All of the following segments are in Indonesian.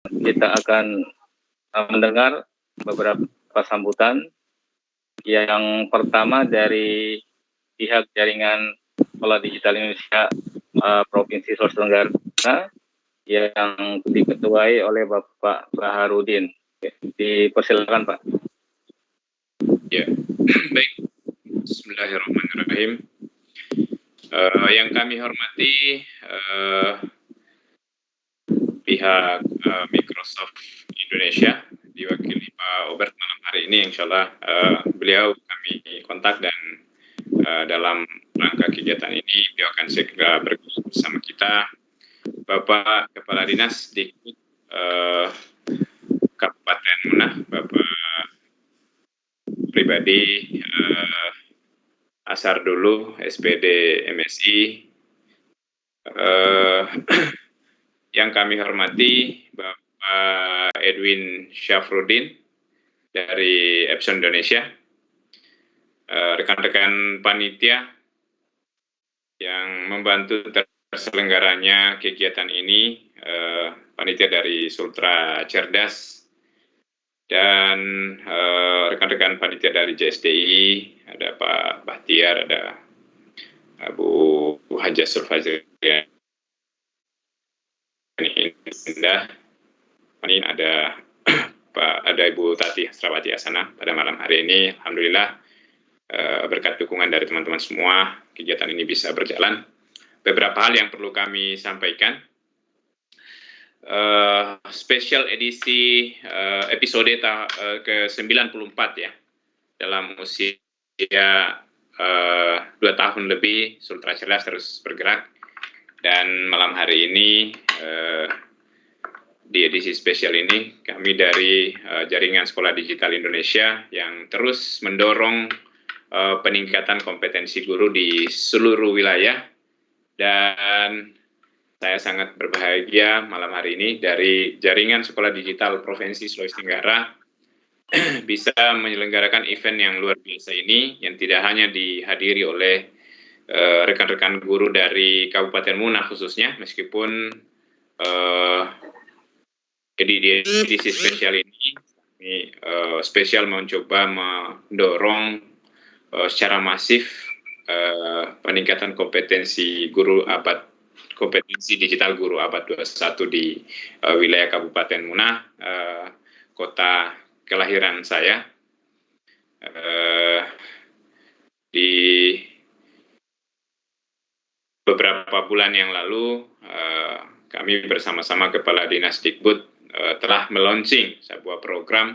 kita akan mendengar beberapa sambutan. Yang pertama dari pihak jaringan Sekolah Digital Indonesia Provinsi Sulawesi Tenggara yang diketuai oleh Bapak Baharudin. Dipersilakan Pak. Ya, baik. Bismillahirrahmanirrahim. Yang kami hormati pihak Microsoft Indonesia diwakili Pak Obert malam hari ini, insya Allah beliau kami kontak dan dalam rangka kegiatan ini beliau akan segera bergabung bersama kita. Bapak Kepala Dinas Dikbud Kabupaten Munah, Bapak pribadi Asar dulu, SPD MSI. Yang kami hormati Bapak Edwin Syafruddin dari Epson Indonesia, rekan-rekan panitia yang membantu terselenggaranya kegiatan ini, panitia dari Sultra Cerdas, dan rekan-rekan panitia dari JSDI, ada Pak Bahtiar, ada Bu Haja Sulfazrian Indah, ini ada ada Ibu Tati Hasrawati Asana pada malam hari ini. Alhamdulillah berkat dukungan dari teman-teman semua, kegiatan ini bisa berjalan. Beberapa hal yang perlu kami sampaikan. Spesial edisi episode ke-94 ya, dalam usia 2 tahun lebih Sultra Cerdas terus bergerak, dan malam hari ini di edisi spesial ini kami dari Jaringan Sekolah Digital Indonesia yang terus mendorong peningkatan kompetensi guru di seluruh wilayah, dan saya sangat berbahagia malam hari ini dari Jaringan Sekolah Digital Provinsi Sulawesi Tenggara bisa menyelenggarakan event yang luar biasa ini, yang tidak hanya dihadiri oleh rekan-rekan guru dari Kabupaten Munah khususnya, meskipun di edisi spesial ini kami spesial mencoba mendorong secara masif peningkatan kompetensi digital guru abad 21 di wilayah Kabupaten Munah, kota kelahiran saya. Di beberapa bulan yang lalu, kami bersama-sama Kepala Dinas Dikbud telah meluncing sebuah program,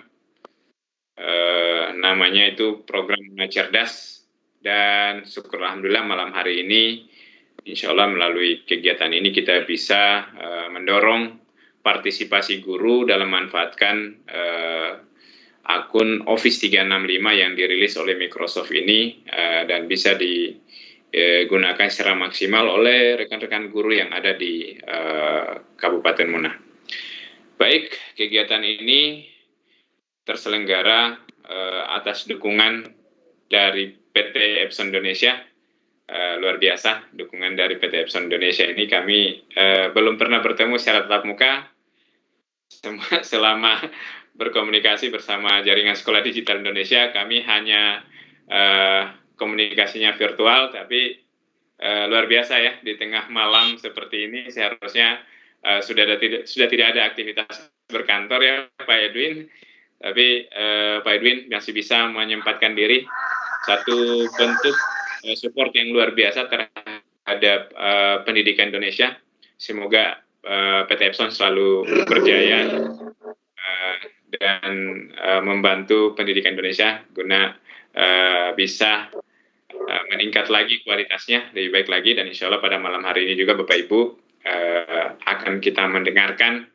namanya itu Program Cerdas, dan syukur alhamdulillah malam hari ini insya Allah melalui kegiatan ini kita bisa mendorong partisipasi guru dalam memanfaatkan akun Office 365 yang dirilis oleh Microsoft ini, dan bisa digunakan secara maksimal oleh rekan-rekan guru yang ada di Kabupaten Munah. Baik, kegiatan ini terselenggara atas dukungan dari PT Epson Indonesia. Luar biasa dukungan dari PT Epson Indonesia ini. Kami belum pernah bertemu secara tatap muka selama berkomunikasi bersama Jaringan Sekolah Digital Indonesia. Kami hanya komunikasinya virtual, tapi luar biasa ya, di tengah malam seperti ini seharusnya sudah tidak ada aktivitas berkantor ya Pak Edwin, tapi Pak Edwin masih bisa menyempatkan diri, satu bentuk support yang luar biasa terhadap pendidikan Indonesia. Semoga PT Epson selalu berjaya dan membantu pendidikan Indonesia guna bisa meningkat lagi kualitasnya, lebih baik lagi. Dan insya Allah pada malam hari ini juga Bapak Ibu akan kita mendengarkan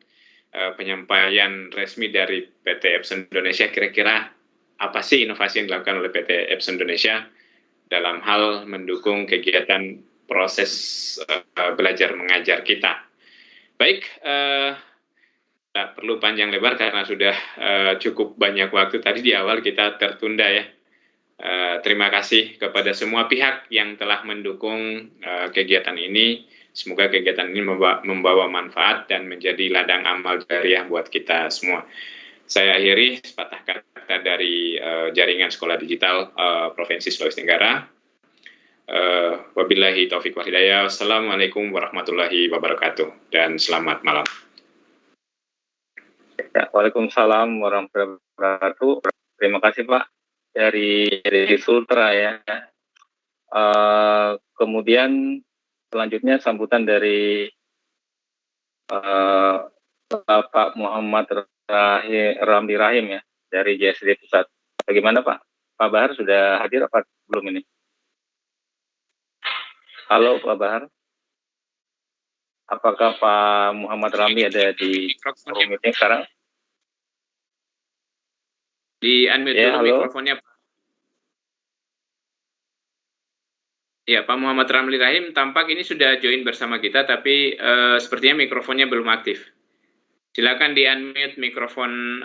penyampaian resmi dari PT Epson Indonesia, kira-kira apa sih inovasi yang dilakukan oleh PT Epson Indonesia dalam hal mendukung kegiatan proses belajar mengajar kita. Baik, tak perlu panjang lebar karena sudah cukup banyak waktu. Tadi di awal kita tertunda ya, Terima kasih kepada semua pihak yang telah mendukung kegiatan ini. Semoga kegiatan ini membawa manfaat dan menjadi ladang amal jariah buat kita semua. Saya akhiri sepatah kata dari Jaringan Sekolah Digital Provinsi Sulawesi Tenggara. Wabillahi taufiq wal hidayah. Wassalamualaikum warahmatullahi wabarakatuh dan selamat malam. Ya, Waalaikumsalam warahmatullahi wabarakatuh. Terima kasih Pak dari Sultra ya. Kemudian selanjutnya sambutan dari Bapak Muhammad Ramli Rahim ya dari JSD Pusat. Bagaimana Pak? Pak Bahar sudah hadir apa belum ini? Halo Pak Bahar. Apakah Pak Muhammad Ramli ada di forum meeting sekarang? Di unmute ya, dulu mikrofonnya Pak. Ya, Pak Muhammad Ramli Rahim tampak ini sudah join bersama kita, tapi sepertinya mikrofonnya belum aktif. Silakan di-unmute mikrofon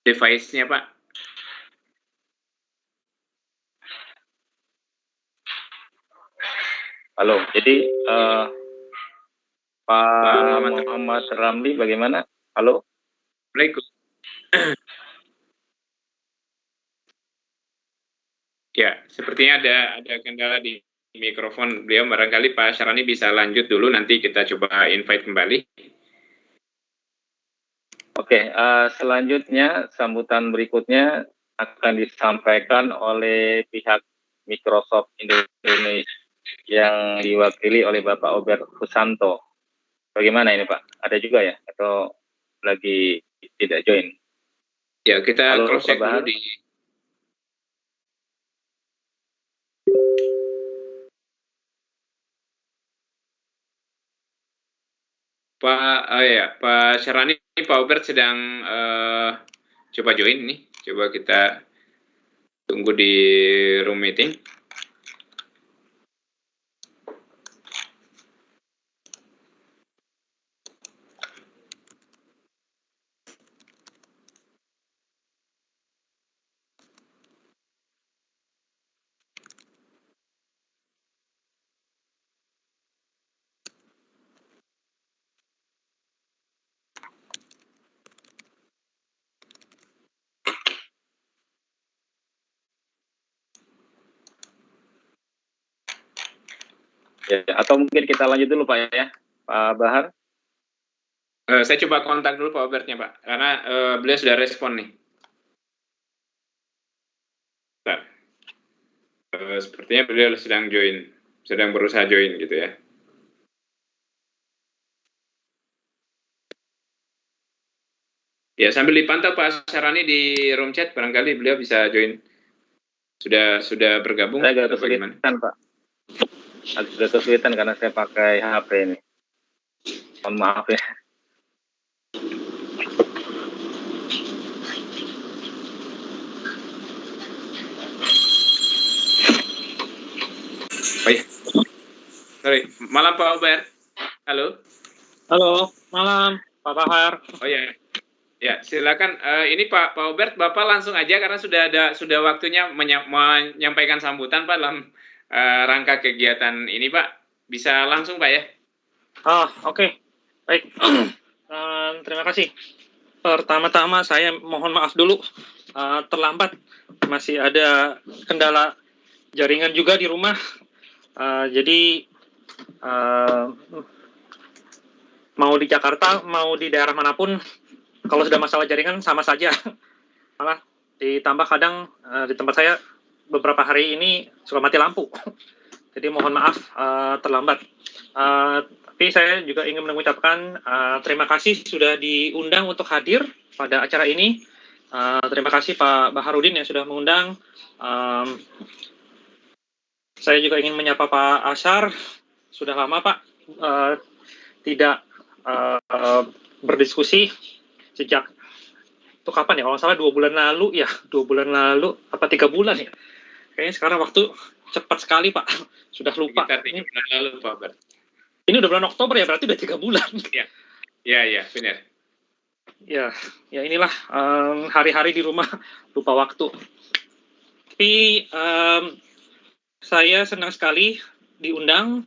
device-nya, Pak. Halo, jadi Pak Muhammad Ramli bagaimana? Halo? Assalamualaikum. Ya, sepertinya ada kendala di mikrofon beliau. Barangkali Pak Syarani bisa lanjut dulu, nanti kita coba invite kembali. Oke, selanjutnya sambutan berikutnya akan disampaikan oleh pihak Microsoft Indonesia yang diwakili oleh Bapak Obert Husanto. Bagaimana ini Pak? Ada juga ya? Atau lagi tidak join? Ya, kita cross-check dulu di... Pak Syarani, Pak Obert sedang coba join nih. Coba kita tunggu di room meeting. Ya, atau mungkin kita lanjut dulu Pak ya, Pak Bahar. Saya coba kontak dulu Pak Obertnya Pak, karena beliau sudah respon nih. Sepertinya beliau sedang join, sedang berusaha join gitu ya. Ya, sambil dipantau Pak Syarani di room chat, barangkali beliau bisa join. Sudah bergabung? Saya agak kesulitan Pak. Agak kesulitan karena saya pakai HP ini. Mohon maaf ya. Oh iya. Sorry, malam Pak Obert. Halo. Halo, malam Pak Bahar. Oh iya. Ya, silakan. Ini Pak Obert, Bapak langsung aja karena sudah waktunya menyampaikan sambutan Pak dalam rangka kegiatan ini Pak. Bisa langsung Pak ya? Oke. Baik. Terima kasih. Pertama-tama saya mohon maaf dulu terlambat. Masih ada kendala jaringan juga di rumah. Jadi mau di Jakarta, mau di daerah manapun, kalau sudah masalah jaringan sama saja. Malah ditambah kadang di tempat saya beberapa hari ini suka mati lampu. Jadi mohon maaf terlambat. Tapi saya juga ingin mengucapkan terima kasih sudah diundang untuk hadir pada acara ini. Terima kasih Pak Baharudin yang sudah mengundang. Saya juga ingin menyapa Pak Ashar. Sudah lama Pak tidak berdiskusi sejak itu kapan ya? Kalau salah 2 bulan lalu ya, 2 bulan lalu apa 3 bulan ya? Kayaknya sekarang waktu cepat sekali Pak. Sudah lupa. Sekitar 3 bulan lalu Pak Obert. Ini udah bulan Oktober ya, berarti udah 3 bulan. Iya, benar. Ya, ya inilah hari-hari di rumah lupa waktu. Tapi saya senang sekali diundang.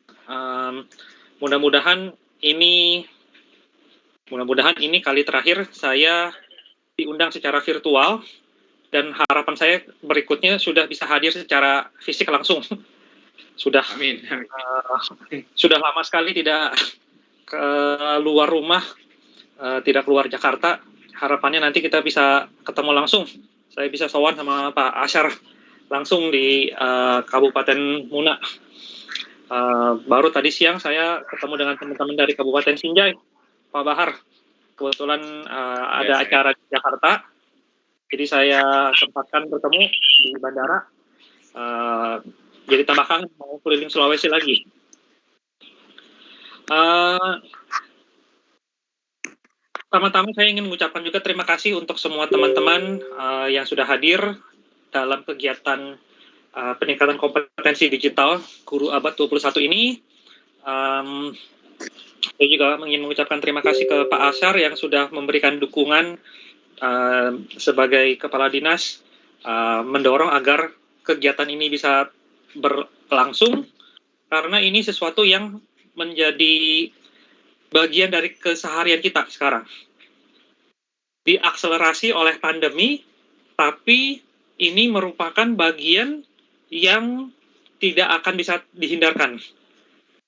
Mudah-mudahan ini kali terakhir saya diundang secara virtual, dan harapan saya berikutnya sudah bisa hadir secara fisik langsung. Sudah Amin. sudah lama sekali tidak keluar rumah, tidak keluar Jakarta. Harapannya nanti kita bisa ketemu langsung. Saya bisa sowan sama Pak Asyar langsung di Kabupaten Muna. Baru tadi siang saya ketemu dengan teman-teman dari Kabupaten Sinjai, Pak Bahar. Kebetulan ada acara di Jakarta, jadi saya sempatkan bertemu di bandara. Jadi tambah kangen mau keliling Sulawesi lagi. Pertama-tama saya ingin mengucapkan juga terima kasih untuk semua teman-teman yang sudah hadir dalam kegiatan peningkatan kompetensi digital Guru Abad 21 ini. Saya juga ingin mengucapkan terima kasih ke Pak Asyar yang sudah memberikan dukungan sebagai Kepala Dinas, mendorong agar kegiatan ini bisa berlangsung, karena ini sesuatu yang menjadi bagian dari keseharian kita sekarang. Diakselerasi oleh pandemi, tapi ini merupakan bagian yang tidak akan bisa dihindarkan.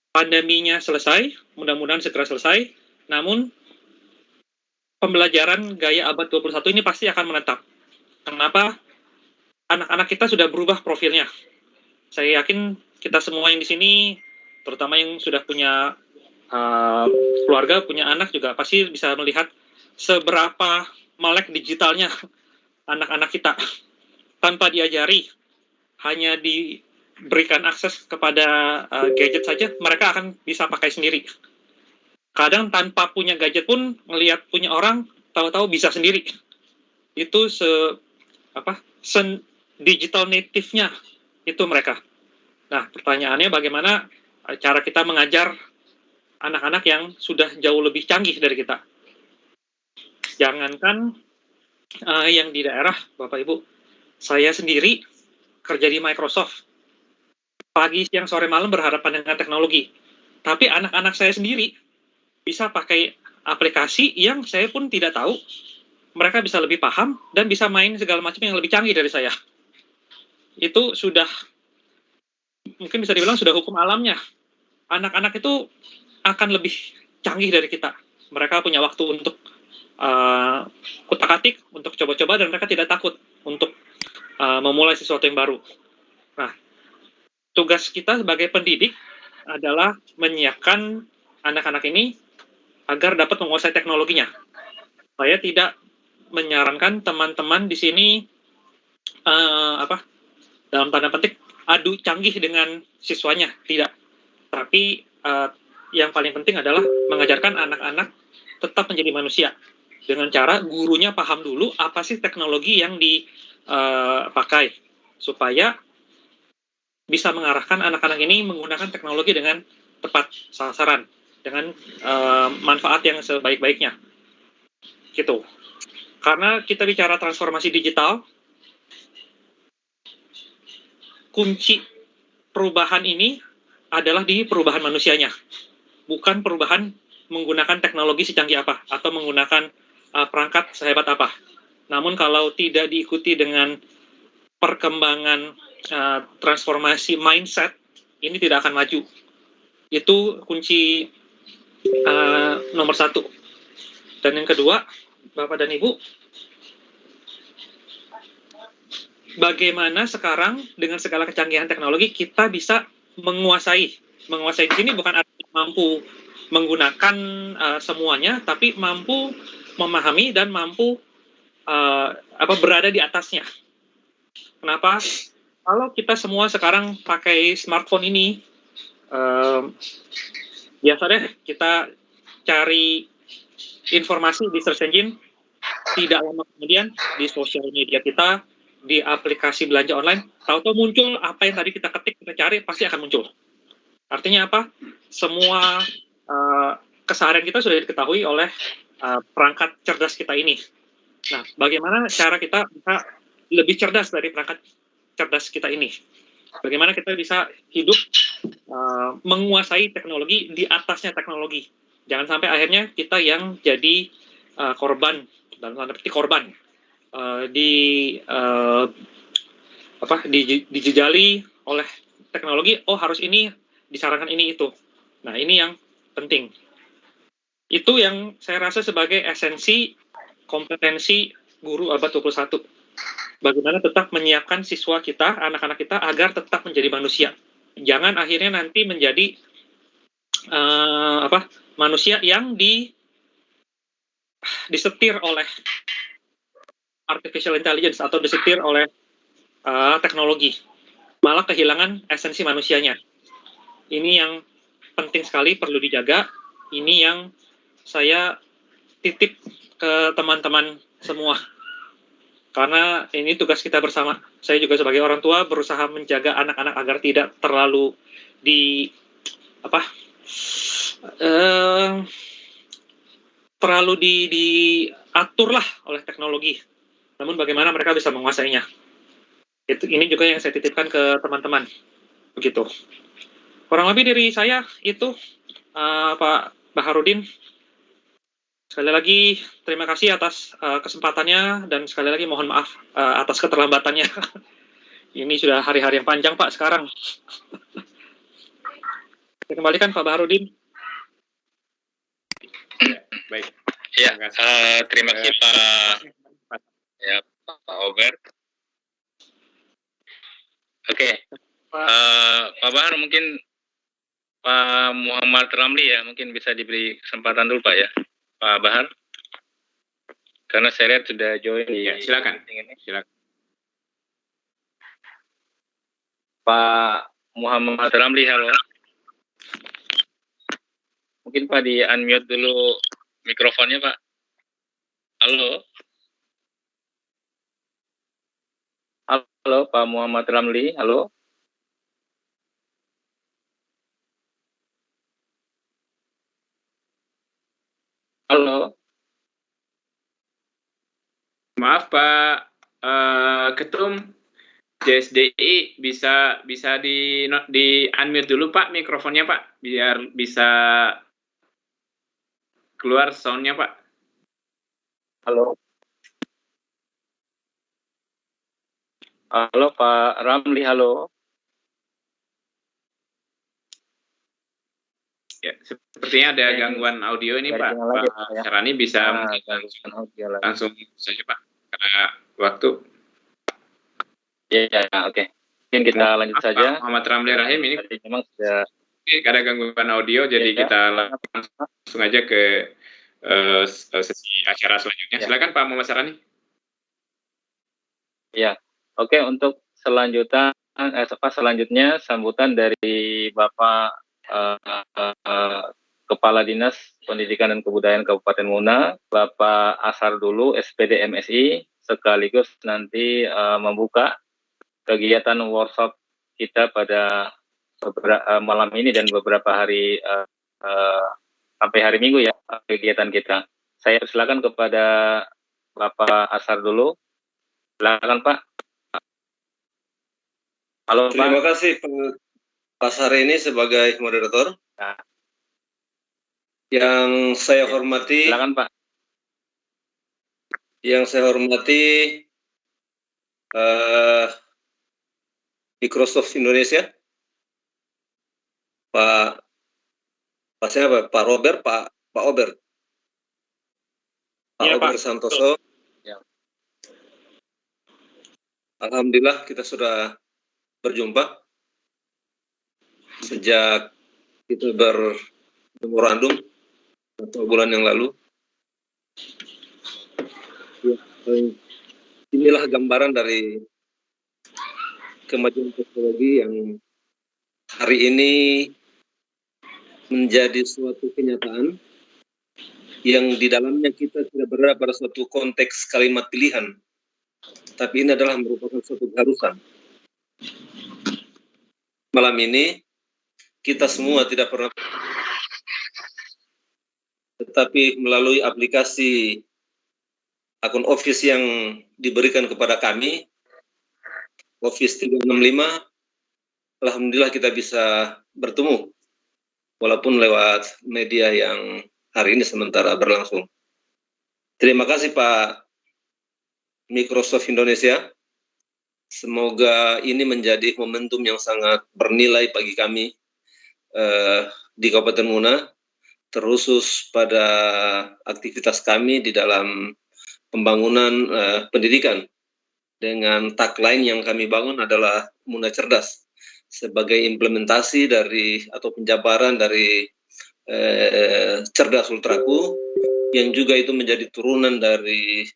Pandeminya selesai, mudah-mudahan segera selesai, namun pembelajaran gaya abad 21 ini pasti akan menetap. Kenapa? Anak-anak kita sudah berubah profilnya. Saya yakin kita semua yang di sini, terutama yang sudah punya keluarga, punya anak juga pasti bisa melihat seberapa melek digitalnya anak-anak kita. Tanpa diajari, hanya diberikan akses kepada gadget saja, mereka akan bisa pakai sendiri. Kadang tanpa punya gadget pun, ngelihat punya orang, tahu-tahu bisa sendiri. Itu digital native-nya itu mereka. Nah, pertanyaannya bagaimana cara kita mengajar anak-anak yang sudah jauh lebih canggih dari kita. Jangankan yang di daerah, Bapak Ibu, saya sendiri kerja di Microsoft. Pagi, siang, sore, malam berhadapan dengan teknologi. Tapi anak-anak saya sendiri bisa pakai aplikasi yang saya pun tidak tahu. Mereka bisa lebih paham dan bisa main segala macam yang lebih canggih dari saya. Itu sudah, mungkin bisa dibilang sudah hukum alamnya. Anak-anak itu akan lebih canggih dari kita. Mereka punya waktu untuk kutak-atik, untuk coba-coba, dan mereka tidak takut untuk memulai sesuatu yang baru. Nah, tugas kita sebagai pendidik adalah menyiapkan anak-anak ini agar dapat menguasai teknologinya. Saya tidak menyarankan teman-teman di sini dalam tanda petik adu canggih dengan siswanya, tidak. Tapi yang paling penting adalah mengajarkan anak-anak tetap menjadi manusia dengan cara gurunya paham dulu apa sih teknologi yang dipakai, supaya bisa mengarahkan anak-anak ini menggunakan teknologi dengan tepat sasaran, dengan manfaat yang sebaik-baiknya. Gitu. Karena kita bicara transformasi digital, kunci perubahan ini adalah di perubahan manusianya, bukan perubahan menggunakan teknologi secanggih apa atau menggunakan perangkat sehebat apa. Namun kalau tidak diikuti dengan perkembangan transformasi mindset, ini tidak akan maju. Itu kunci nomor satu. Dan yang kedua, Bapak dan Ibu, bagaimana sekarang dengan segala kecanggihan teknologi kita bisa menguasai di sini bukan artinya mampu menggunakan semuanya, tapi mampu memahami dan mampu berada di atasnya. Kenapa? Kalau kita semua sekarang pakai smartphone ini, biasa deh kita cari informasi di search engine, tidak lama kemudian di sosial media kita, di aplikasi belanja online, tahu-tahu muncul apa yang tadi kita ketik, kita cari, pasti akan muncul. Artinya apa? Semua keseharian kita sudah diketahui oleh perangkat cerdas kita ini. Nah, bagaimana cara kita bisa lebih cerdas dari perangkat cerdas kita ini? Bagaimana kita bisa hidup menguasai teknologi di atasnya teknologi? Jangan sampai akhirnya kita yang jadi korban, dalam tanda petik korban, dijejali oleh teknologi. Oh, harus ini, disarankan ini itu. Nah, ini yang penting. Itu yang saya rasa sebagai esensi kompetensi guru abad 21. Bagaimana tetap menyiapkan siswa kita, anak-anak kita, agar tetap menjadi manusia. Jangan akhirnya nanti menjadi manusia yang disetir oleh artificial intelligence atau disetir oleh teknologi. Malah kehilangan esensi manusianya. Ini yang penting sekali, perlu dijaga. Ini yang saya titip ke teman-teman semua. Karena ini tugas kita bersama. Saya juga sebagai orang tua berusaha menjaga anak-anak agar tidak terlalu diatur lah oleh teknologi. Namun bagaimana mereka bisa menguasainya. Ini juga yang saya titipkan ke teman-teman. Begitu. Kurang lebih dari saya itu, Pak Baharudin. Sekali lagi terima kasih atas kesempatannya, dan sekali lagi mohon maaf atas keterlambatannya. Ini sudah hari-hari yang panjang, Pak, sekarang. Saya kembalikan Pak Baharudin. Ya, baik. Ya, terima kasih Pak Obert. Oke. Pak Bahar, mungkin Pak Muhammad Ramli ya, mungkin bisa diberi kesempatan dulu Pak ya. Pak Bahar, karena saya lihat sudah join. Ya, silakan. Silakan. Pak Muhammad Ramli, halo. Mungkin Pak di unmute dulu mikrofonnya Pak. Halo. Halo Pak Muhammad Ramli, halo. Halo. Maaf Pak Ketum, JSDI bisa di unmute dulu Pak mikrofonnya Pak, biar bisa keluar soundnya Pak. Halo. Halo Pak Ramli, halo. Ya, sepertinya ada gangguan audio ini Pak. Pak Syarani bisa langsung saja Pak, karena waktu. Ya, oke. Mungkin kita lanjut saja. Muhammad Ramli Rahim, ini memang sudah ada gangguan audio, jadi kita langsung aja ke sesi acara selanjutnya. Silakan Pak Muhammad Syarani. Ya, oke. Untuk selanjutnya sambutan dari Bapak Kepala Dinas Pendidikan dan Kebudayaan Kabupaten Muna, Bapak Asar dulu, SPD MSI, sekaligus nanti membuka kegiatan workshop kita pada malam ini dan beberapa hari sampai hari Minggu ya, kegiatan kita. Saya persilakan kepada Bapak Asar dulu. Silakan Pak. Halo Pak. Terima kasih Pak Syarani sebagai moderator. Nah. Yang saya hormati. Silakan Pak. Yang saya hormati Microsoft Indonesia, Pak Robert, Pak Obert, Pak Obert Santoso. Ya. Alhamdulillah kita sudah berjumpa sejak kita bermemorandum beberapa bulan yang lalu. Inilah gambaran dari kemajuan teknologi yang hari ini menjadi suatu kenyataan yang di dalamnya kita tidak berada pada suatu konteks kalimat pilihan, tapi ini adalah merupakan suatu keharusan. Malam ini kita semua tidak pernah, tetapi melalui aplikasi akun Office yang diberikan kepada kami, Office 365, alhamdulillah kita bisa bertemu, walaupun lewat media yang hari ini sementara berlangsung. Terima kasih Pak Microsoft Indonesia. Semoga ini menjadi momentum yang sangat bernilai bagi kami di Kabupaten Muna, terkhusus pada aktivitas kami di dalam pembangunan pendidikan. Dengan tagline yang kami bangun adalah Muna Cerdas, sebagai implementasi dari atau penjabaran dari Cerdas Ultraku, yang juga itu menjadi turunan dari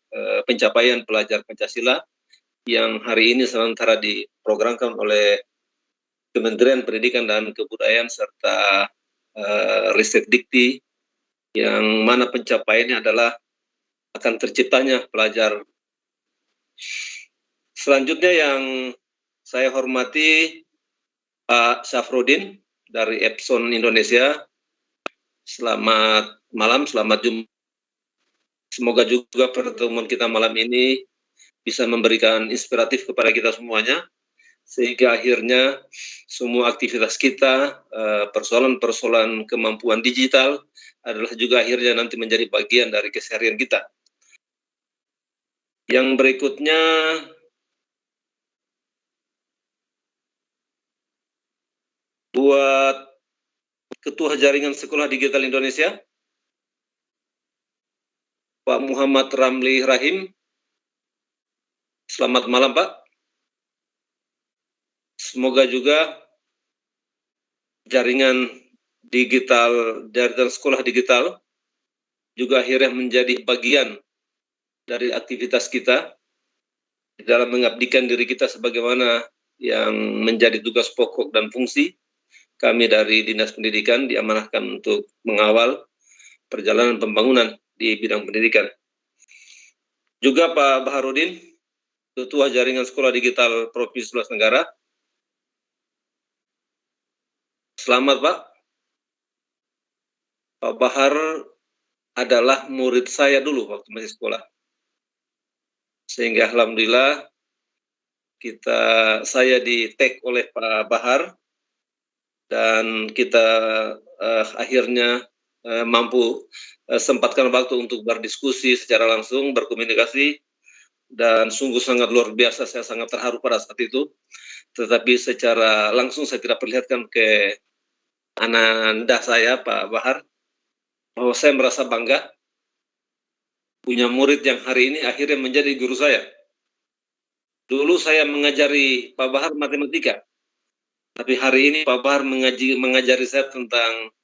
pencapaian pelajar Pancasila yang hari ini sementara diprogramkan oleh Kementerian Pendidikan dan Kebudayaan serta Ristek Dikti, yang mana pencapaiannya adalah akan terciptanya pelajar. Selanjutnya yang saya hormati Pak Syafruddin dari Epson Indonesia. Selamat malam, selamat jumpa. Semoga juga pertemuan kita malam ini bisa memberikan inspiratif kepada kita semuanya, sehingga akhirnya semua aktivitas kita, persoalan-persoalan kemampuan digital adalah juga akhirnya nanti menjadi bagian dari keseharian kita. Yang berikutnya, buat Ketua Jaringan Sekolah Digital Indonesia, Pak Muhammad Ramli Rahim. Selamat malam Pak. Semoga juga jaringan sekolah digital juga akhirnya menjadi bagian dari aktivitas kita dalam mengabdikan diri kita sebagaimana yang menjadi tugas pokok dan fungsi kami dari Dinas Pendidikan, diamanahkan untuk mengawal perjalanan pembangunan di bidang pendidikan. Juga Pak Baharudin, Ketua Jaringan Sekolah Digital Provinsi Sulawesi Tenggara. Selamat Pak. Pak Bahar adalah murid saya dulu waktu masih sekolah. Sehingga alhamdulillah saya di-tag oleh Pak Bahar, dan kita akhirnya mampu sempatkan waktu untuk berdiskusi secara langsung, berkomunikasi, dan sungguh sangat luar biasa. Saya sangat terharu pada saat itu, tetapi secara langsung saya tidak perlihatkan ke ananda saya, Pak Bahar, bahwa saya merasa bangga punya murid yang hari ini akhirnya menjadi guru saya. Dulu saya mengajari Pak Bahar matematika, tapi hari ini Pak Bahar mengajari saya tentang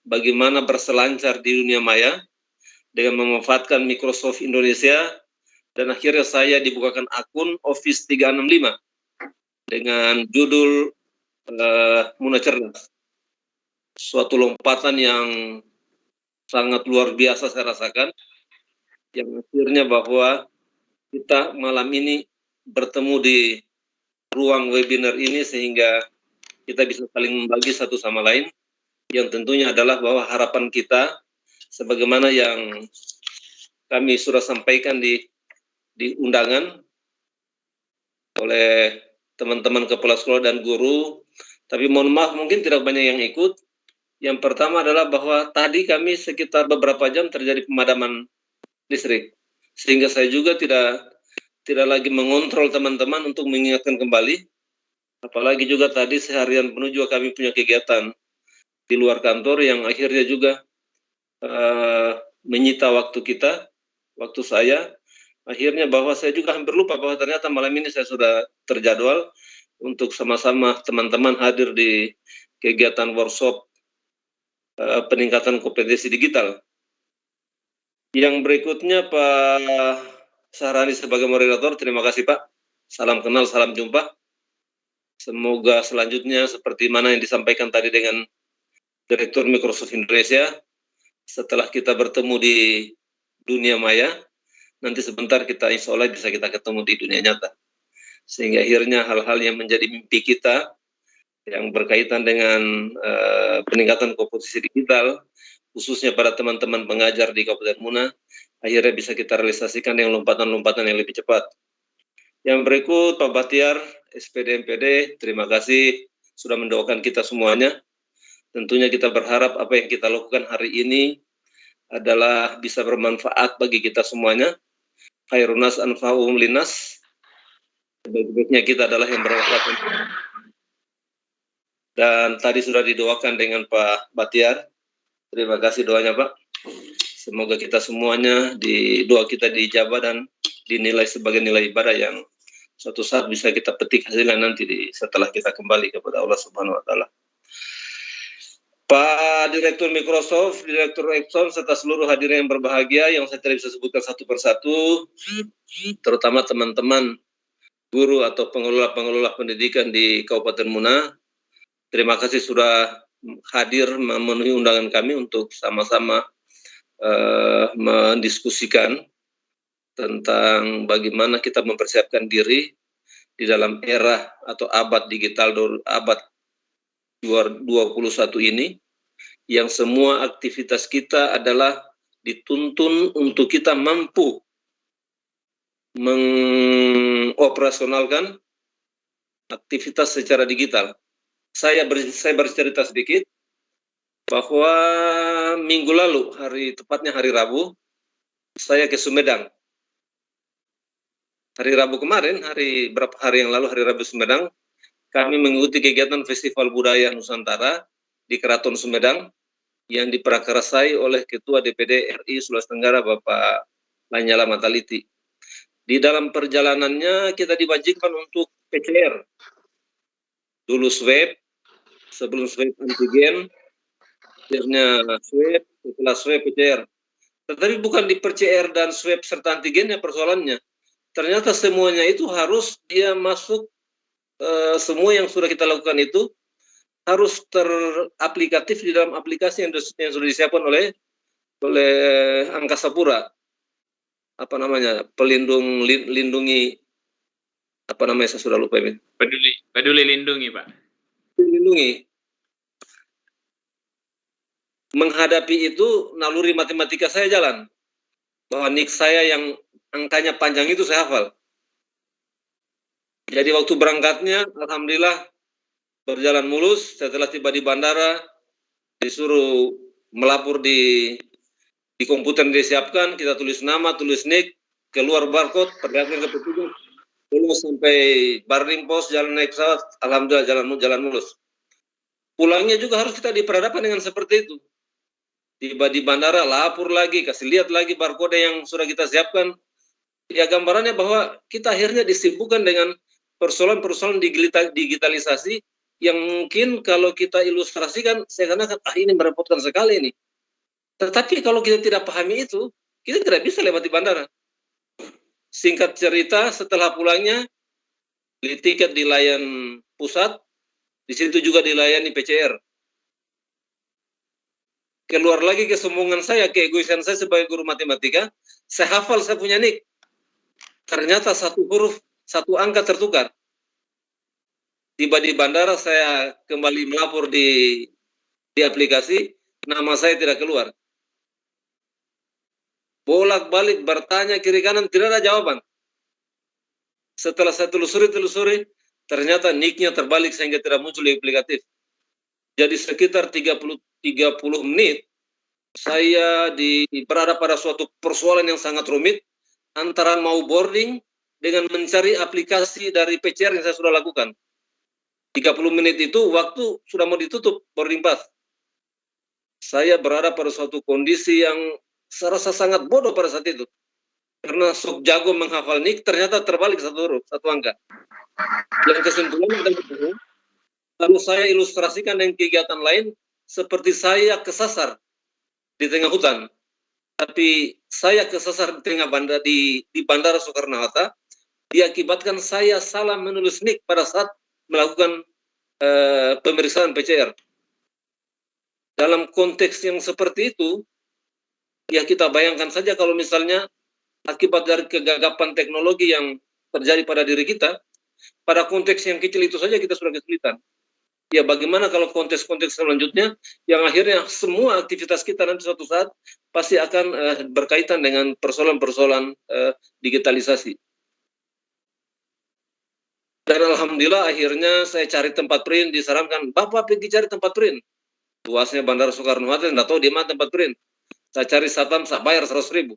bagaimana berselancar di dunia maya dengan memanfaatkan Microsoft Indonesia, dan akhirnya saya dibukakan akun Office 365 dengan judul Muna Cerdas. Suatu lompatan yang sangat luar biasa saya rasakan, yang akhirnya bahwa kita malam ini bertemu di ruang webinar ini sehingga kita bisa saling membagi satu sama lain, yang tentunya adalah bahwa harapan kita sebagaimana yang kami sudah sampaikan di undangan oleh teman-teman kepala sekolah dan guru, tapi mohon maaf mungkin tidak banyak yang ikut. Yang pertama adalah bahwa tadi kami sekitar beberapa jam terjadi pemadaman listrik, sehingga saya juga tidak lagi mengontrol teman-teman untuk mengingatkan kembali. Apalagi juga tadi seharian penuh juga kami punya kegiatan di luar kantor yang akhirnya juga menyita waktu kita, waktu saya. Akhirnya bahwa saya juga hampir lupa bahwa ternyata malam ini saya sudah terjadwal untuk sama-sama teman-teman hadir di kegiatan workshop peningkatan kompetensi digital. Yang berikutnya Pak Sahrani sebagai moderator. Terima kasih Pak. Salam kenal, salam jumpa. Semoga selanjutnya seperti mana yang disampaikan tadi dengan Direktur Microsoft Indonesia, setelah kita bertemu di dunia maya, nanti sebentar kita insya Allah bisa kita ketemu di dunia nyata. Sehingga akhirnya hal-hal yang menjadi mimpi kita yang berkaitan dengan peningkatan kompetensi digital, khususnya pada teman-teman pengajar di Kabupaten Muna, akhirnya bisa kita realisasikan dengan lompatan-lompatan yang lebih cepat. Yang berikut, Pak Batiar, SPD MPD, terima kasih sudah mendoakan kita semuanya. Tentunya kita berharap apa yang kita lakukan hari ini adalah bisa bermanfaat bagi kita semuanya. Khairunas anfa'uhum linas. Sebaik-baiknya kita adalah yang bermanfaat. Dan tadi sudah didoakan dengan Pak Batiar. Terima kasih doanya, Pak. Semoga kita semuanya doa kita diijabah dan dinilai sebagai nilai ibadah yang suatu saat bisa kita petik hasilnya nanti setelah kita kembali kepada Allah Subhanahu wa taala. Pak Direktur Microsoft, Direktur Exxon, serta seluruh hadirin yang berbahagia yang saya tidak bisa sebutkan satu persatu, terutama teman-teman guru atau pengelola pendidikan di Kabupaten Muna, terima kasih sudah hadir memenuhi undangan kami untuk sama-sama mendiskusikan tentang bagaimana kita mempersiapkan diri di dalam era atau abad digital abad 2021 ini, yang semua aktivitas kita adalah dituntun untuk kita mampu mengoperasionalkan aktivitas secara digital. Saya bercerita sedikit bahwa minggu lalu, tepatnya hari Rabu, saya ke Sumedang. Hari Rabu kemarin, beberapa hari yang lalu, hari Rabu Sumedang, kami mengikuti kegiatan Festival Budaya Nusantara di Keraton Sumedang yang diprakarsai oleh Ketua DPD RI Sulawesi Tenggara, Bapak Lanyala Mataliti. Di dalam perjalanannya kita diwajibkan untuk PCR. Dulu swab, sebelum swab antigen, akhirnya swab, setelah swab PCR. Tetapi bukan di PCR dan swab serta antigennya persoalannya. Ternyata semuanya itu harus dia masuk, semua yang sudah kita lakukan itu harus teraplikatif di dalam aplikasi yang sudah disiapkan oleh Angkasa Pura. Apa namanya? Lindungi, apa namanya, saya sudah lupa ini. Peduli Lindungi, Pak. Lindungi. Menghadapi itu, naluri matematika saya jalan. Bahwa nik saya yang angkanya panjang itu saya hafal. Jadi waktu berangkatnya, alhamdulillah berjalan mulus. Setelah tiba di bandara, disuruh melapor di komputer yang disiapkan, kita tulis nama, tulis nik, keluar barcode, perlihatkan ke petugas, lalu sampai boarding post, jalan naik pesawat, alhamdulillah jalan mulus. Pulangnya juga harus kita diperhadapkan dengan seperti itu. Tiba di bandara, lapor lagi, kasih lihat lagi barcode yang sudah kita siapkan. Ya, gambarannya bahwa kita akhirnya disibukkan dengan persoalan-persoalan digitalisasi yang mungkin kalau kita ilustrasikan, saya katakan, ini merepotkan sekali ini. Tetapi kalau kita tidak pahami itu, kita tidak bisa lewati bandara. Singkat cerita, setelah pulangnya, beli tiket di layan pusat, di situ juga dilayani PCR. Keluar lagi kesombongan saya, keegoisan saya sebagai guru matematika, saya hafal saya punya nik. Ternyata satu huruf, satu angka tertukar. Tiba di bandara, saya kembali melapor di aplikasi, nama saya tidak keluar. Bolak-balik bertanya kiri kanan, tidak ada jawaban. Setelah saya telusuri, ternyata nicknya terbalik sehingga tidak muncul di aplikatif. Jadi sekitar 30 menit, saya berada pada suatu persoalan yang sangat rumit, antara mau boarding dengan mencari aplikasi dari PCR yang saya sudah lakukan. 30 menit itu waktu sudah mau ditutup boarding pass. Saya berada pada suatu kondisi yang saya rasa sangat bodoh pada saat itu. Karena sok jago menghafal nik, ternyata terbalik satu huruf, satu angka. Yang kesimpulannya adalah, lalu saya ilustrasikan dengan kegiatan lain, seperti saya kesasar di tengah hutan. Tapi saya kesasar di tengah Bandara Soekarno-Hatta, diakibatkan saya salah menulis nik pada saat melakukan pemeriksaan PCR. Dalam konteks yang seperti itu, ya kita bayangkan saja kalau misalnya akibat dari kegagapan teknologi yang terjadi pada diri kita, pada konteks yang kecil itu saja kita sudah kesulitan. Ya bagaimana kalau konteks-konteks selanjutnya yang akhirnya semua aktivitas kita nanti suatu saat pasti akan berkaitan dengan persoalan-persoalan digitalisasi. Dan alhamdulillah akhirnya saya cari tempat print, disarankan, Bapak pergi cari tempat print. Luasnya Bandara Soekarno-Hatta, tidak tahu di mana tempat print. Saya cari satam, saya bayar 100.000.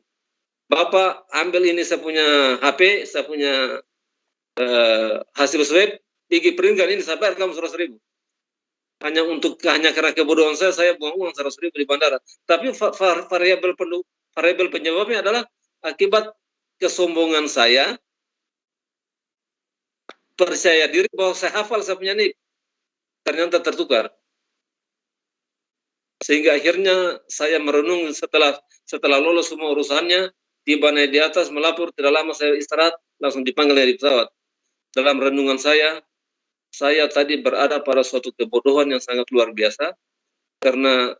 Bapak ambil ini, saya punya HP, saya punya hasil swab, pergi print kan ini, saya bayar kamu 100.000. Hanya karena kebodohan saya buang uang 100.000 di bandara. Tapi variabel penyebabnya adalah akibat kesombongan saya, percaya diri bahwa saya hafal saya punya NIK, ternyata tertukar. Sehingga akhirnya saya merenung setelah lolos semua urusannya, tiba naik di atas melapor, tidak lama saya istirahat, langsung dipanggil dari pesawat. Dalam renungan saya tadi berada pada suatu kebodohan yang sangat luar biasa, karena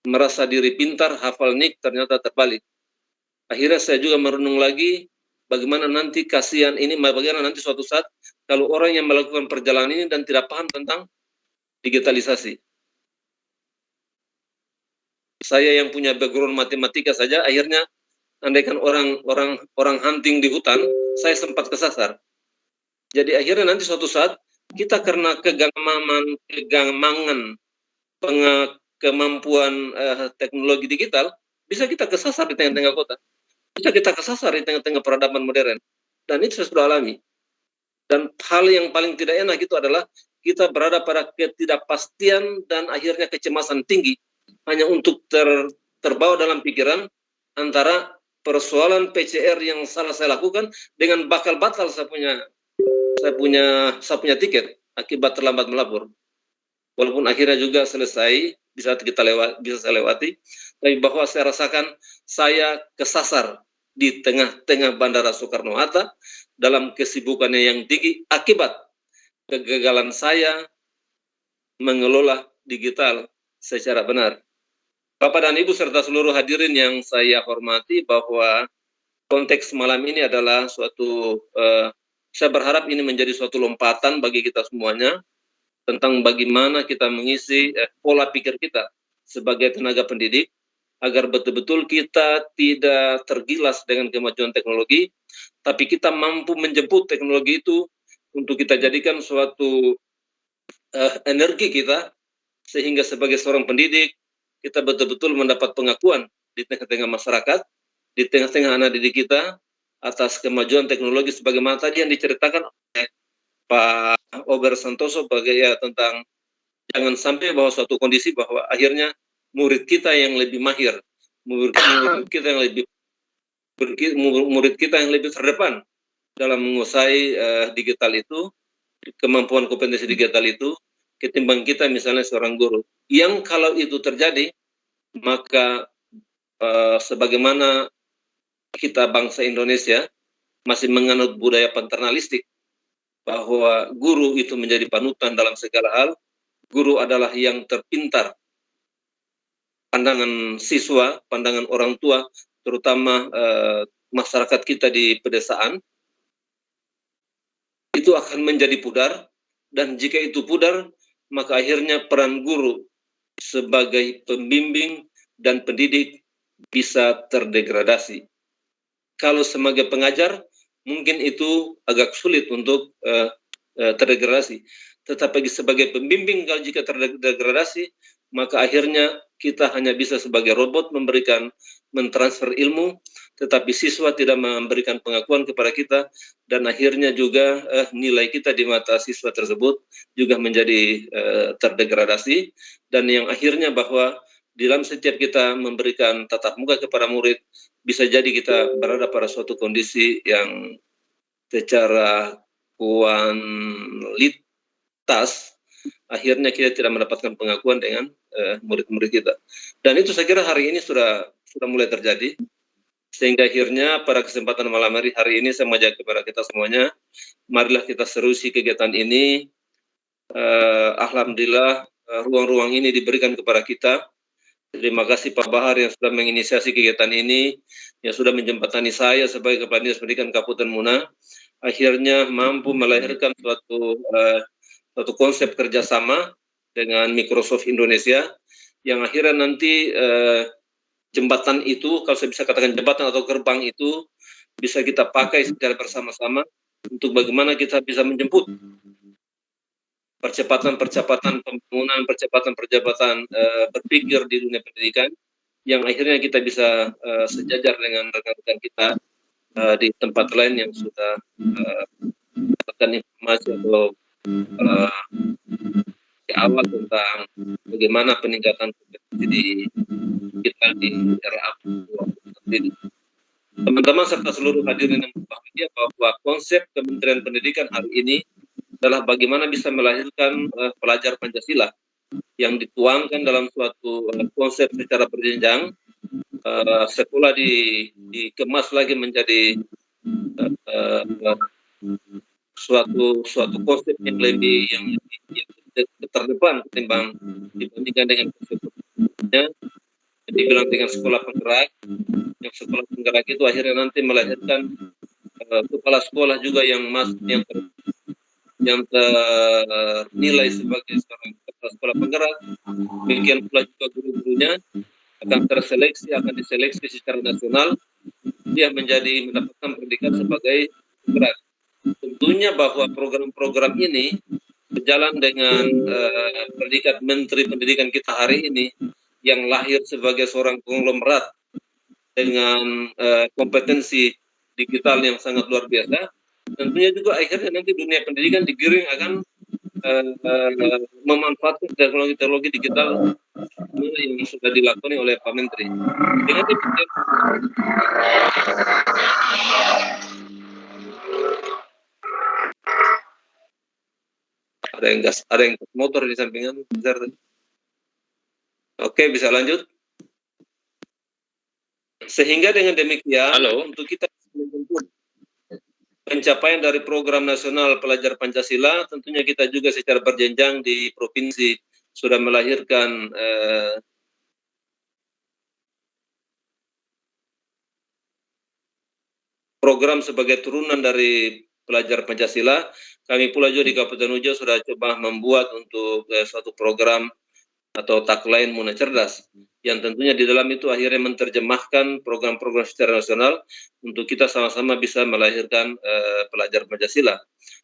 merasa diri pintar, hafal NIK, ternyata terbalik. Akhirnya saya juga merenung lagi, bagaimana nanti kasihan ini, bagaimana nanti suatu saat kalau orang yang melakukan perjalanan ini dan tidak paham tentang digitalisasi. Saya yang punya background matematika saja, akhirnya andaikan orang hunting di hutan, saya sempat kesasar. Jadi akhirnya nanti suatu saat kita karena kegamangan kemampuan teknologi digital, bisa kita kesasar di tengah-tengah kota. Bisa kita kesasar di tengah-tengah peradaban modern. Dan itu saya sudah alami. Dan hal yang paling tidak enak itu adalah kita berada pada ketidakpastian dan akhirnya kecemasan tinggi hanya untuk terbawa dalam pikiran antara persoalan PCR yang salah saya lakukan dengan bakal batal saya punya tiket akibat terlambat melapor. Walaupun akhirnya juga selesai, bisa saya lewati, tapi bahwa saya rasakan saya kesasar di tengah-tengah Bandara Soekarno-Hatta dalam kesibukannya yang tinggi akibat kegagalan saya mengelola digital secara benar. Bapak dan Ibu serta seluruh hadirin yang saya hormati, bahwa konteks malam ini adalah suatu, saya berharap ini menjadi suatu lompatan bagi kita semuanya tentang bagaimana kita mengisi pola pikir kita sebagai tenaga pendidik, agar betul-betul kita tidak tergilas dengan kemajuan teknologi, tapi kita mampu menjemput teknologi itu untuk kita jadikan suatu energi kita, sehingga sebagai seorang pendidik, kita betul-betul mendapat pengakuan di tengah-tengah masyarakat, di tengah-tengah anak didik kita, atas kemajuan teknologi sebagaimana tadi yang diceritakan oleh Pak Ober Santoso tentang jangan sampai bahwa suatu kondisi bahwa akhirnya murid kita yang lebih mahir, murid kita yang lebih terdepan dalam menguasai digital itu, kemampuan kompetensi digital itu, ketimbang kita misalnya seorang guru. Yang kalau itu terjadi, maka sebagaimana kita bangsa Indonesia masih menganut budaya paternalistik, bahwa guru itu menjadi panutan dalam segala hal, guru adalah yang terpintar. Pandangan siswa, pandangan orang tua, terutama masyarakat kita di pedesaan, itu akan menjadi pudar, dan jika itu pudar, maka akhirnya peran guru sebagai pembimbing dan pendidik bisa terdegradasi. Kalau sebagai pengajar, mungkin itu agak sulit untuk terdegradasi. Tetapi sebagai pembimbing, kalau jika terdegradasi, maka akhirnya kita hanya bisa sebagai robot mentransfer ilmu, tetapi siswa tidak memberikan pengakuan kepada kita, dan akhirnya juga nilai kita di mata siswa tersebut juga menjadi terdegradasi, dan yang akhirnya bahwa di dalam setiap kita memberikan tatap muka kepada murid, bisa jadi kita berada pada suatu kondisi yang secara kualitas akhirnya kita tidak mendapatkan pengakuan dengan murid-murid kita. Dan itu saya kira hari ini sudah mulai terjadi, sehingga akhirnya pada kesempatan malam hari ini saya mengajak kepada kita semuanya, marilah kita serusi kegiatan ini. Alhamdulillah ruang-ruang ini diberikan kepada kita. Terima kasih Pak Bahar yang sudah menginisiasi kegiatan ini, yang sudah menjembatani saya sebagai Kepala Dinas Pendidikan Kabupaten Muna, akhirnya mampu melahirkan suatu konsep kerjasama dengan Microsoft Indonesia, yang akhirnya nanti jembatan itu, kalau saya bisa katakan jembatan atau gerbang itu, bisa kita pakai secara bersama-sama untuk bagaimana kita bisa menjemput percepatan-percepatan pembangunan, percepatan-percepatan berpikir di dunia pendidikan, yang akhirnya kita bisa sejajar dengan rekan-rekan kita di tempat lain yang sudah mendapatkan informasi atau di awal tentang bagaimana peningkatan kompetensi di kita di era ini. Teman-teman serta seluruh hadirin yang berbahagia bahwa konsep Kementerian Pendidikan hari ini adalah bagaimana bisa melahirkan pelajar Pancasila yang dituangkan dalam suatu konsep secara berjenjang, sekolah dikemas lagi menjadi suatu konsep yang lebih terdepan ketimbang dibandingkan dengan konsep sebelumnya. Jadi bilang dengan sekolah penggerak, yang sekolah penggerak itu akhirnya nanti melahirkan kepala sekolah juga yang ternilai sebagai seorang kepala sekolah penggerak. Demikian pula juga guru-gurunya akan diseleksi secara nasional, dia mendapatkan predikat sebagai penggerak. Tentunya bahwa program-program ini berjalan dengan predikat Menteri Pendidikan kita hari ini, yang lahir sebagai seorang konglomerat dengan kompetensi digital yang sangat luar biasa. Tentunya juga akhirnya nanti dunia pendidikan digiring akan memanfaatkan teknologi-teknologi digital yang sudah dilakoni oleh Pak Menteri. Dengan demikian, ada yang motor di sampingan. Oke, bisa lanjut. Sehingga dengan demikian, untuk kita menjemput pencapaian dari program nasional pelajar Pancasila, tentunya kita juga secara berjenjang di provinsi sudah melahirkan program sebagai turunan dari pelajar Pancasila. Kami pula juga di Kabupaten Ujo sudah coba membuat untuk suatu program atau tagline Muna Cerdas, yang tentunya di dalam itu akhirnya menerjemahkan program-program secara nasional untuk kita sama-sama bisa melahirkan pelajar Pancasila.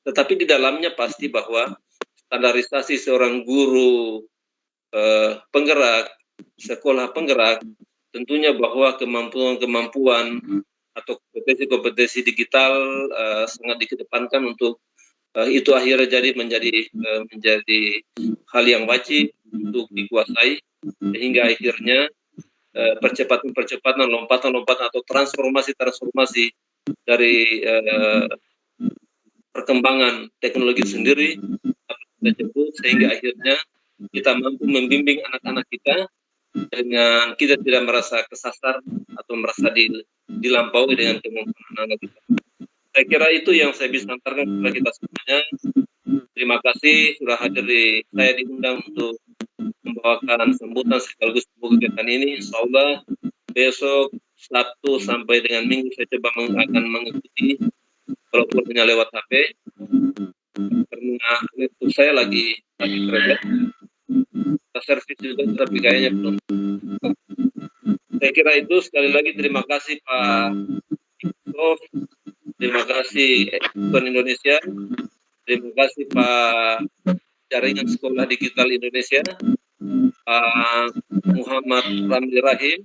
Tetapi di dalamnya pasti bahwa standarisasi seorang guru penggerak, sekolah penggerak, tentunya bahwa kemampuan atau kompetensi digital sangat dikedepankan untuk itu akhirnya menjadi hal yang wajib untuk dikuasai, sehingga akhirnya percepatan, lompatan atau transformasi dari perkembangan teknologi sendiri sehingga akhirnya kita mampu membimbing anak-anak kita dengan kita tidak merasa kesasar atau merasa dilampaui dengan kemampuan anak-anak kita. Saya kira itu yang saya bisa antarkan kepada kita semuanya. Terima kasih sudah hadir saya diundang untuk membawakan sambutan sekaligus kegiatan ini. Insya Allah besok Sabtu sampai dengan Minggu saya coba akan mengikuti, walaupun hanya lewat HP, karena itu saya lagi kerja. Servis juga tapi kayaknya belum. Saya kira itu. Sekali lagi terima kasih Pak Prof. Terima kasih Ekon Indonesia, terima kasih Pak Jaringan Sekolah Digital Indonesia, Pak Muhammad Ramli Rahim,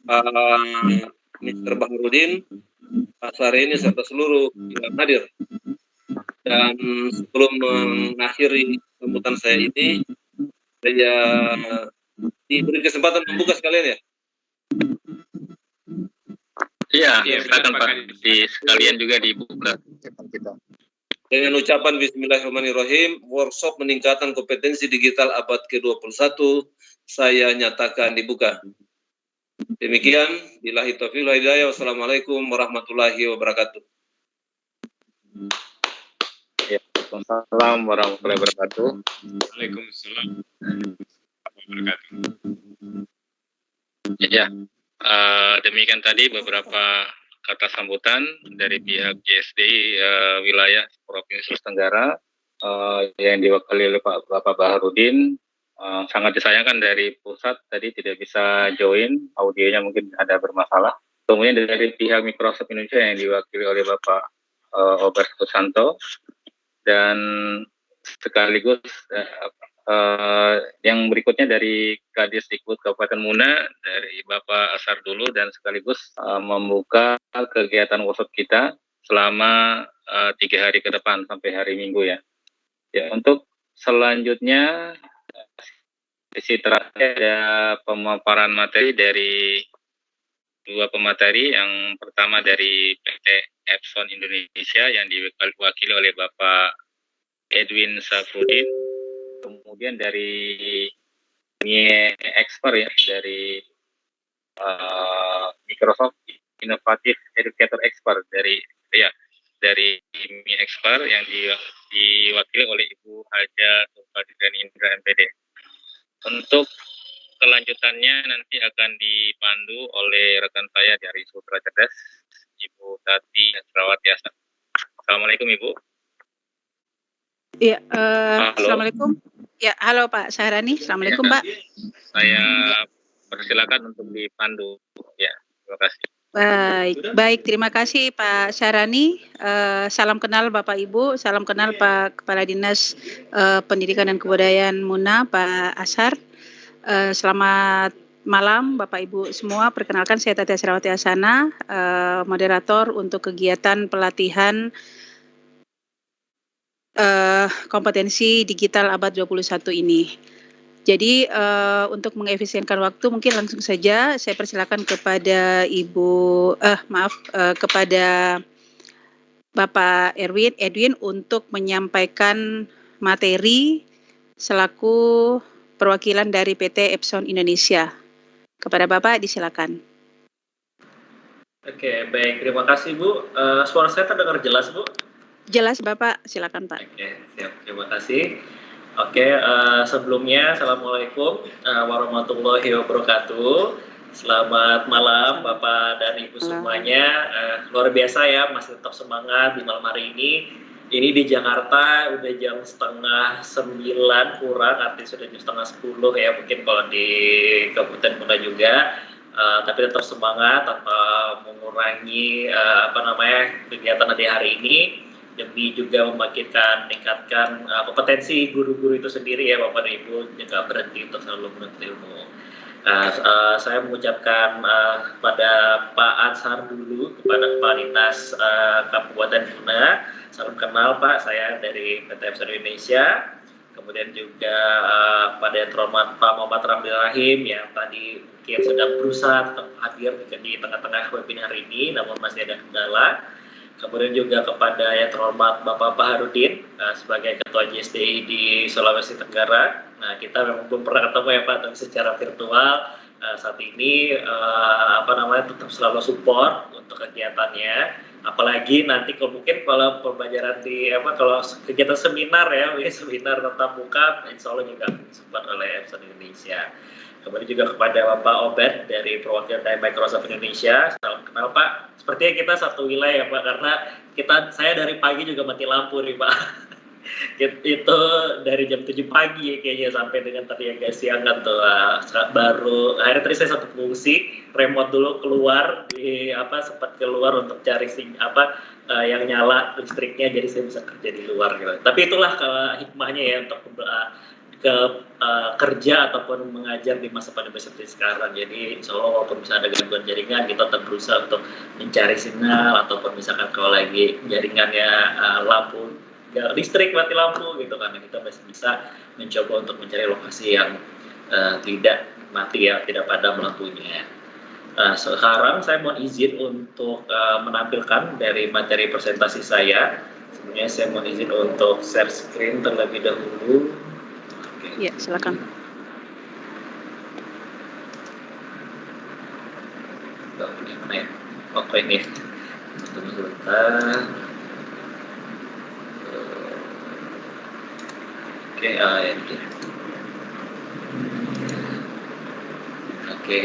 Pak Mr. Baharudin, Pak Sarini serta seluruh yang hadir. Dan sebelum mengakhiri sambutan saya ini, saya diberi kesempatan membuka sekalian ya. Iya, silakan Pak. Sekalian juga dibuka. Dengan ucapan Bismillahirrahmanirrahim, workshop peningkatan kompetensi digital abad ke-21 saya nyatakan dibuka. Demikian, billahi taufiq wal hidayah. Wassalamualaikum warahmatullahi wabarakatuh. Waalaikumsalam warahmatullahi wabarakatuh. Waalaikumsalam warahmatullahi wabarakatuh. Ya, demikian tadi beberapa kata sambutan dari pihak JSDI wilayah Provinsi Sulawesi Tenggara. yang diwakili oleh Bapak Baharudin. Sangat disayangkan dari pusat tadi tidak bisa join, audionya mungkin ada bermasalah. Kemudian dari pihak Microsoft Indonesia yang diwakili oleh Bapak Obert Susanto, dan sekaligus yang berikutnya dari Kadisdikbud Kabupaten Muna, dari Bapak Asar dulu, dan sekaligus membuka kegiatan workshop kita selama 3 hari ke depan sampai hari Minggu ya. Ya, untuk selanjutnya sesi terakhir ada pemaparan materi dari 2 pemateri. Yang pertama dari PT Epson Indonesia yang diwakili oleh Bapak Edwin Safrudin. Kemudian dari MIE Expert ya, dari Microsoft Innovative Educator Expert dari MIE Expert yang diwakili oleh Ibu Haja Sulfadriani Indra MPD. Untuk kelanjutannya nanti akan dipandu oleh rekan saya dari Sutra Cerdas, Ibu Tati Asrawati Hasan. Assalamualaikum Ibu. Ya, Assalamualaikum. Ya, halo Pak Sahrani. Assalamualaikum Pak. Saya persilakan untuk dipandu. Ya, terima kasih. Baik, terima kasih Pak Sahrani. Salam kenal Bapak Ibu, salam kenal Pak Kepala Dinas Pendidikan dan Kebudayaan Muna, Pak Asar. Selamat malam Bapak Ibu semua. Perkenalkan saya Tati Asrawati Hasana, moderator untuk kegiatan pelatihan kompetensi digital abad 21 ini. Jadi untuk mengefisienkan waktu mungkin langsung saja saya persilakan kepada kepada Bapak Edwin untuk menyampaikan materi selaku perwakilan dari PT Epson Indonesia. Kepada Bapak disilakan. Oke, baik, terima kasih Bu. Suara saya terdengar jelas Bu? Jelas Bapak, silakan Pak. Oke, siap, terima kasih. Oke, sebelumnya Assalamualaikum warahmatullahi wabarakatuh. Selamat malam Bapak dan Ibu semuanya. Luar biasa ya, masih tetap semangat di malam hari ini. Ini di Jakarta udah jam 8:30 kurang, artinya sudah jam 9:30 ya, mungkin kalau di Kabupaten Muna juga. Tapi tetap semangat tanpa mengurangi kegiatan di hari ini, demi juga meningkatkan kompetensi guru-guru itu sendiri ya Bapak dan Ibu, juga berhenti untuk selalu menuntut ilmu. Saya mengucapkan pada Pak Ansar dulu, kepada Kepala Dinas Kabupaten Muna, salam kenal Pak, saya dari PT Epson Indonesia. Kemudian juga pada yang terhormat Pak Muhammad Ramli Rahim yang tadi mungkin sedang berusaha tetap hadir di tengah-tengah webinar ini, namun masih ada kendala. Kemudian juga kepada yang terhormat Bapak Baharudin sebagai Ketua JSDI di Sulawesi Tenggara. Nah, kita memang belum pernah ketemu ya Pak, tapi secara virtual saat ini tetap selalu support untuk kegiatannya. Apalagi nanti kalau pembelajaran kalau kegiatan seminar ya, seminar tatap muka, insya Allah juga support oleh Epson Indonesia. Kemudian juga kepada Bapak Obert dari perwakilan dari Microsoft Indonesia. Salam kenal Pak. Sepertinya kita satu wilayah Pak, karena saya dari pagi juga mati lampu nih Pak. Itu dari jam 7 pagi kayaknya sampai dengan tadi agak siang kan tuh, baru akhirnya tadi saya satu fungsi remote dulu keluar sempat keluar untuk cari yang nyala listriknya, jadi saya bisa kerja di luar gitu. Tapi itulah hikmahnya ya untuk kerja ataupun mengajar di masa pandemi seperti sekarang. Jadi insya Allah walaupun bisa ada gangguan jaringan, kita tetap berusaha untuk mencari sinyal, ataupun misalkan kalau lagi jaringannya listrik mati lampu gitu kan, kita masih bisa mencoba untuk mencari lokasi yang tidak mati ya, tidak padam lampunya. Sekarang saya mohon izin untuk menampilkan dari materi presentasi saya. Sebenarnya saya mohon izin untuk share screen terlebih dahulu. Ya, silakan. Ini mana ya? Oke, ini. Tunggu sebentar. Oke, ini. Oke.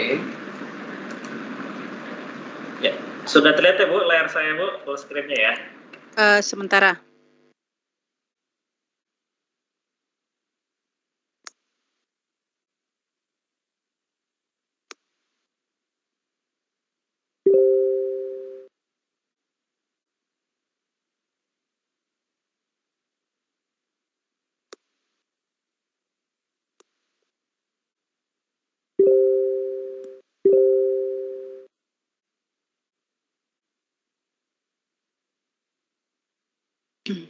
Ya, sudah terlihat ya Bu layar saya Bu, full screen-nya ya? Sementara. Apa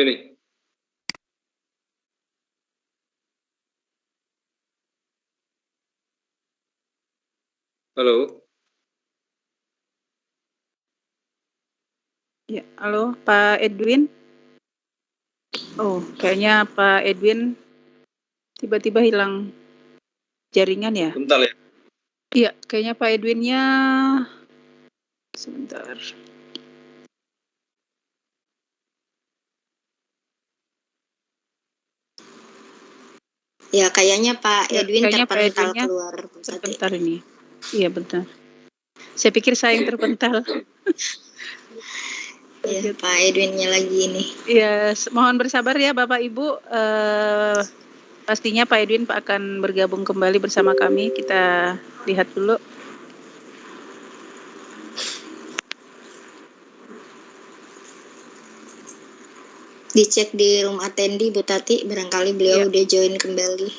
ini? Halo. Ya, halo Pak Edwin. Oh, kayaknya Pak Edwin tiba-tiba hilang jaringan ya. Bentar ya. Iya, kayaknya Pak Edwinnya sebentar. Ya, kayaknya Pak Ya, Edwin kayaknya Pak terpental Edwinnya keluar. terpental ini. Iya, betul. Saya pikir saya yang terpental. Ya, Pak Edwinnya lagi ini. Ya, mohon bersabar ya Bapak Ibu. Pastinya Pak Edwin akan bergabung kembali bersama kami. Kita lihat dulu. Dicek di room attendee Bu Tati, barangkali beliau udah join kembali.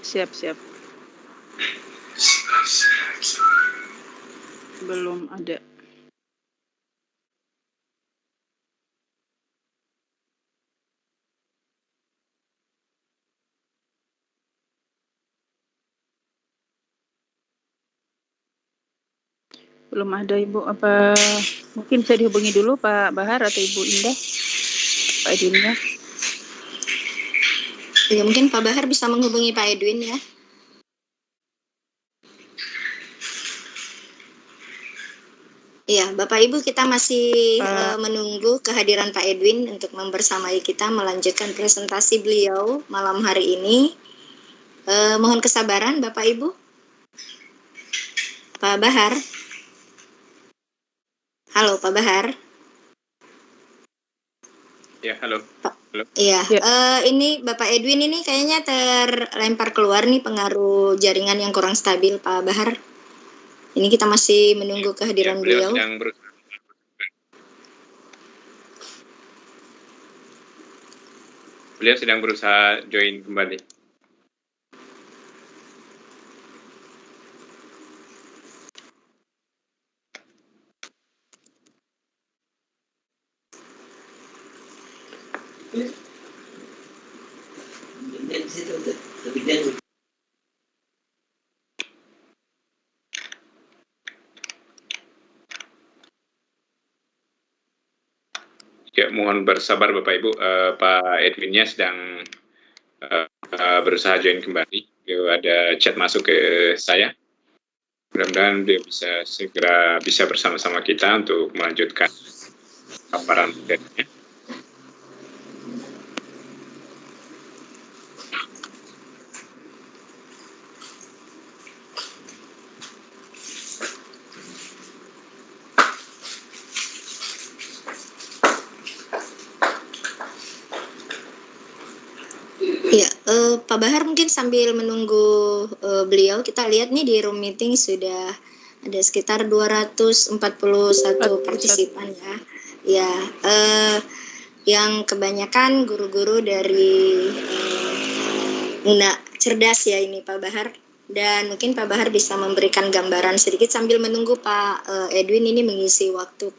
Siap. Belum ada. Belum ada Ibu. Apa mungkin saya dihubungi dulu Pak Bahar atau Ibu Indah? Pak Edwinnya. Ya, mungkin Pak Bahar bisa menghubungi Pak Edwin ya. Iya, Bapak Ibu, kita masih menunggu kehadiran Pak Edwin untuk membersamai kita melanjutkan presentasi beliau malam hari ini. Mohon kesabaran Bapak Ibu. Pak Bahar. Halo Pak Bahar. Ya, halo. Iya, ini Bapak Edwin ini kayaknya terlempar keluar nih pengaruh jaringan yang kurang stabil Pak Bahar. Ini kita masih menunggu kehadiran beliau. Beliau sedang berusaha join kembali. Ya, mohon bersabar Bapak Ibu, Pak Edwinnya sedang berusaha join kembali. Ada chat masuk ke saya. Mudah-mudahan dia bisa segera bisa bersama-sama kita untuk melanjutkan paparan materinya. Ya, Pak Bahar mungkin sambil menunggu beliau, kita lihat nih di room meeting sudah ada sekitar 241 partisipan ya. Ya, yang kebanyakan guru-guru dari Muna Cerdas ya ini Pak Bahar. Dan mungkin Pak Bahar bisa memberikan gambaran sedikit sambil menunggu Pak Edwin ini mengisi waktu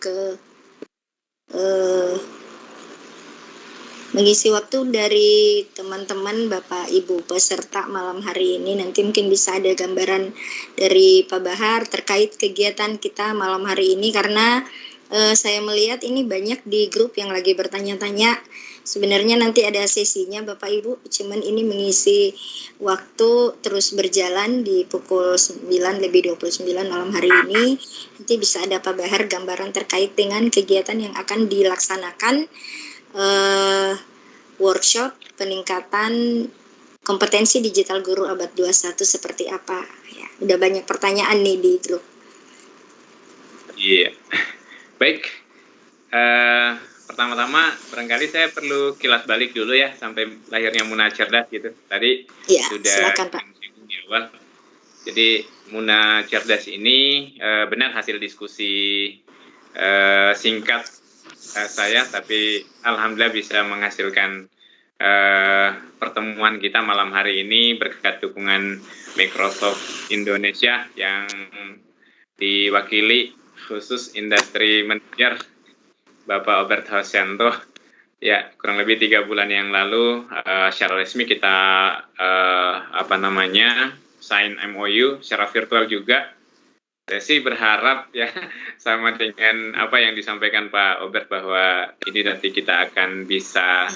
dari teman-teman Bapak Ibu peserta malam hari ini. Nanti mungkin bisa ada gambaran dari Pak Bahar terkait kegiatan kita malam hari ini, karena saya melihat ini banyak di grup yang lagi bertanya-tanya. Sebenarnya nanti ada sesinya Bapak Ibu, cuman ini mengisi waktu terus berjalan di pukul 9:29 malam hari ini. Nanti bisa ada Pak Bahar gambaran terkait dengan kegiatan yang akan dilaksanakan, workshop peningkatan kompetensi digital guru abad 21 seperti apa ya. Udah banyak pertanyaan nih di grup. Iya. Baik. Pertama-tama barangkali saya perlu kilas balik dulu ya sampai lahirnya Muna Cerdas gitu. Tadi ya, sudah silakan Pak. di awal. Jadi Muna Cerdas ini benar hasil diskusi singkat saya, tapi alhamdulillah bisa menghasilkan pertemuan kita malam hari ini berkat dukungan Microsoft Indonesia yang diwakili khusus Industri Manager Bapak Obert Hosyanto. Ya, kurang lebih 3 bulan yang lalu secara resmi kita sign MOU secara virtual juga. Saya sih berharap ya sama dengan apa yang disampaikan Pak Obert bahwa ini nanti kita akan bisa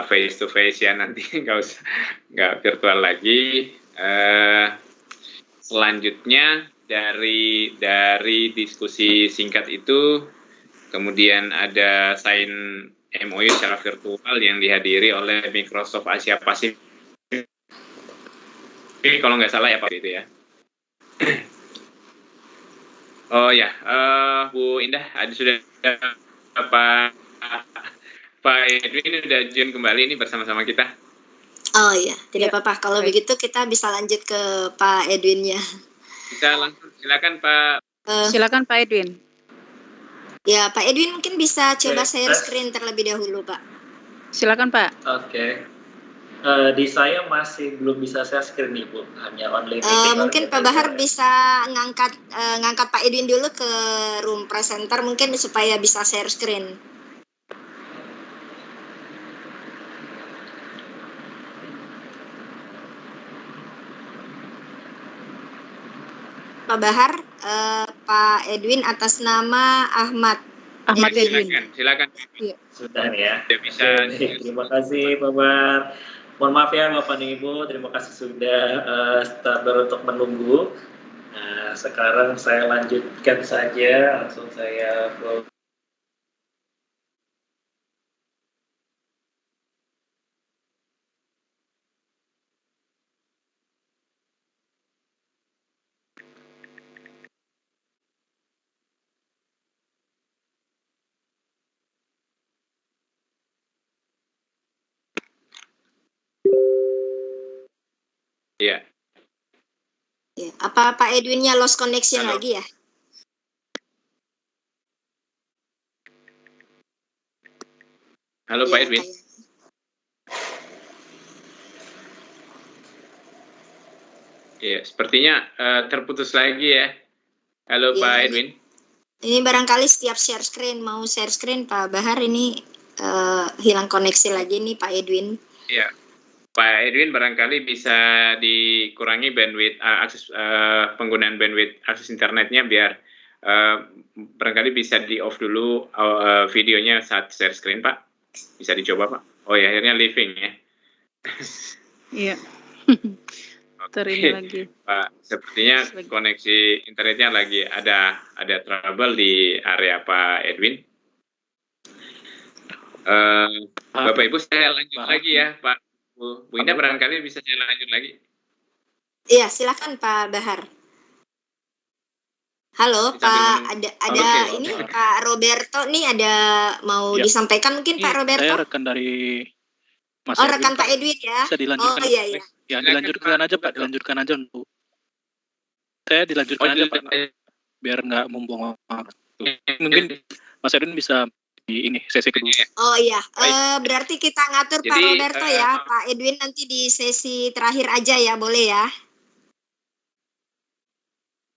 face to face ya, nanti nggak virtual lagi. Selanjutnya dari diskusi singkat itu kemudian ada sign MOU secara virtual yang dihadiri oleh Microsoft Asia Pasifik. Kalau nggak salah ya Pak itu ya. Oh ya, Bu Indah, sudah Pak Edwin sudah join kembali ini bersama-sama kita. Oh iya, tidak apa-apa. Kalau begitu kita bisa lanjut ke Pak Edwinnya. Bisa langsung, silakan Pak. Silakan Pak Edwin. Ya, Pak Edwin mungkin bisa coba share screen terlebih dahulu, Pak. Silakan Pak. Oke. Di saya masih belum bisa share screen nih Bu, hanya only meeting. Mungkin Pak Bahar bisa ngangkat Pak Edwin dulu ke room presenter mungkin supaya bisa share screen. Pak Bahar, Pak Edwin atas nama Ahmad Edwin. Silakan. Iya. Sudah ya. Sudah bisa. Terima kasih Pak Bahar. Mohon maaf ya Bapak dan Ibu, terima kasih sudah sabar untuk menunggu. Nah, sekarang saya lanjutkan saja, langsung saya flow. Iya. Ya, apa Pak Edwinnya lost connection lagi ya? Halo Pak Edwin. Iya, sepertinya terputus lagi ya. Halo ya, Pak Edwin. Ini barangkali setiap mau share screen Pak Bahar ini hilang koneksi lagi nih Pak Edwin. Iya. Pak Edwin barangkali bisa dikurangi bandwidth penggunaan bandwidth akses internetnya biar barangkali bisa di off dulu videonya saat share screen Pak. Bisa dicoba Pak. Oh ya, akhirnya living ya. Iya. Ini lagi. Pak, sepertinya koneksi internetnya lagi ada trouble di area Pak Edwin. Bapak Ibu saya lanjut lagi ya Pak. Bu Indah barangkali bisa saya lanjut lagi. Iya, silakan Pak Bahar. Halo Pak, ada ini Pak Roberto nih ada mau disampaikan mungkin Pak Roberto? Saya rekan dari Mas Edwin, rekan Pak Edwin ya. Bisa dilanjutkan. Oh iya. Ya, dilanjutkan aja Pak, dilanjutkan aja untuk. Saya dilanjutkan aja Pak, biar nggak membuang waktu. Mungkin Mas Edwin bisa di ini sesi kedua. Oh iya, berarti kita ngatur Pak Roberto ya, Pak Edwin nanti di sesi terakhir aja ya, boleh ya?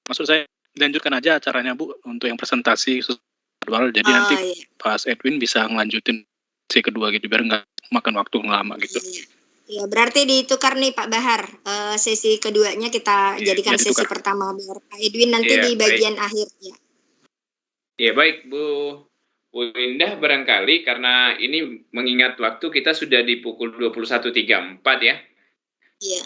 Maksud saya dilanjutkan aja acaranya Bu untuk yang presentasi virtual, jadi nanti Pak Edwin bisa ngelanjutin sesi kedua gitu, biar nggak makan waktu lama gitu. Iya, berarti ditukar nih Pak Bahar, sesi keduanya kita jadikan sesi pertama biar Pak Edwin nanti di bagian akhir ya. Iya baik Bu Indah, barangkali karena ini mengingat waktu kita sudah di pukul 21.34 ya. Iya.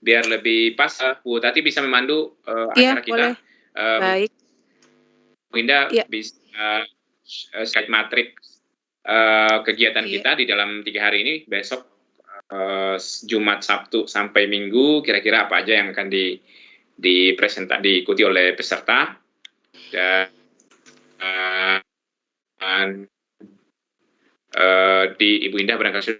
Biar lebih pas, Bu Tati bisa memandu acara kita. Baik. Bu Indah bisa slide matriks kegiatan kita di dalam 3 hari ini, besok Jumat, Sabtu, sampai Minggu, kira-kira apa aja yang akan diikuti oleh peserta. Dan di Ibu Indah barangkali sudah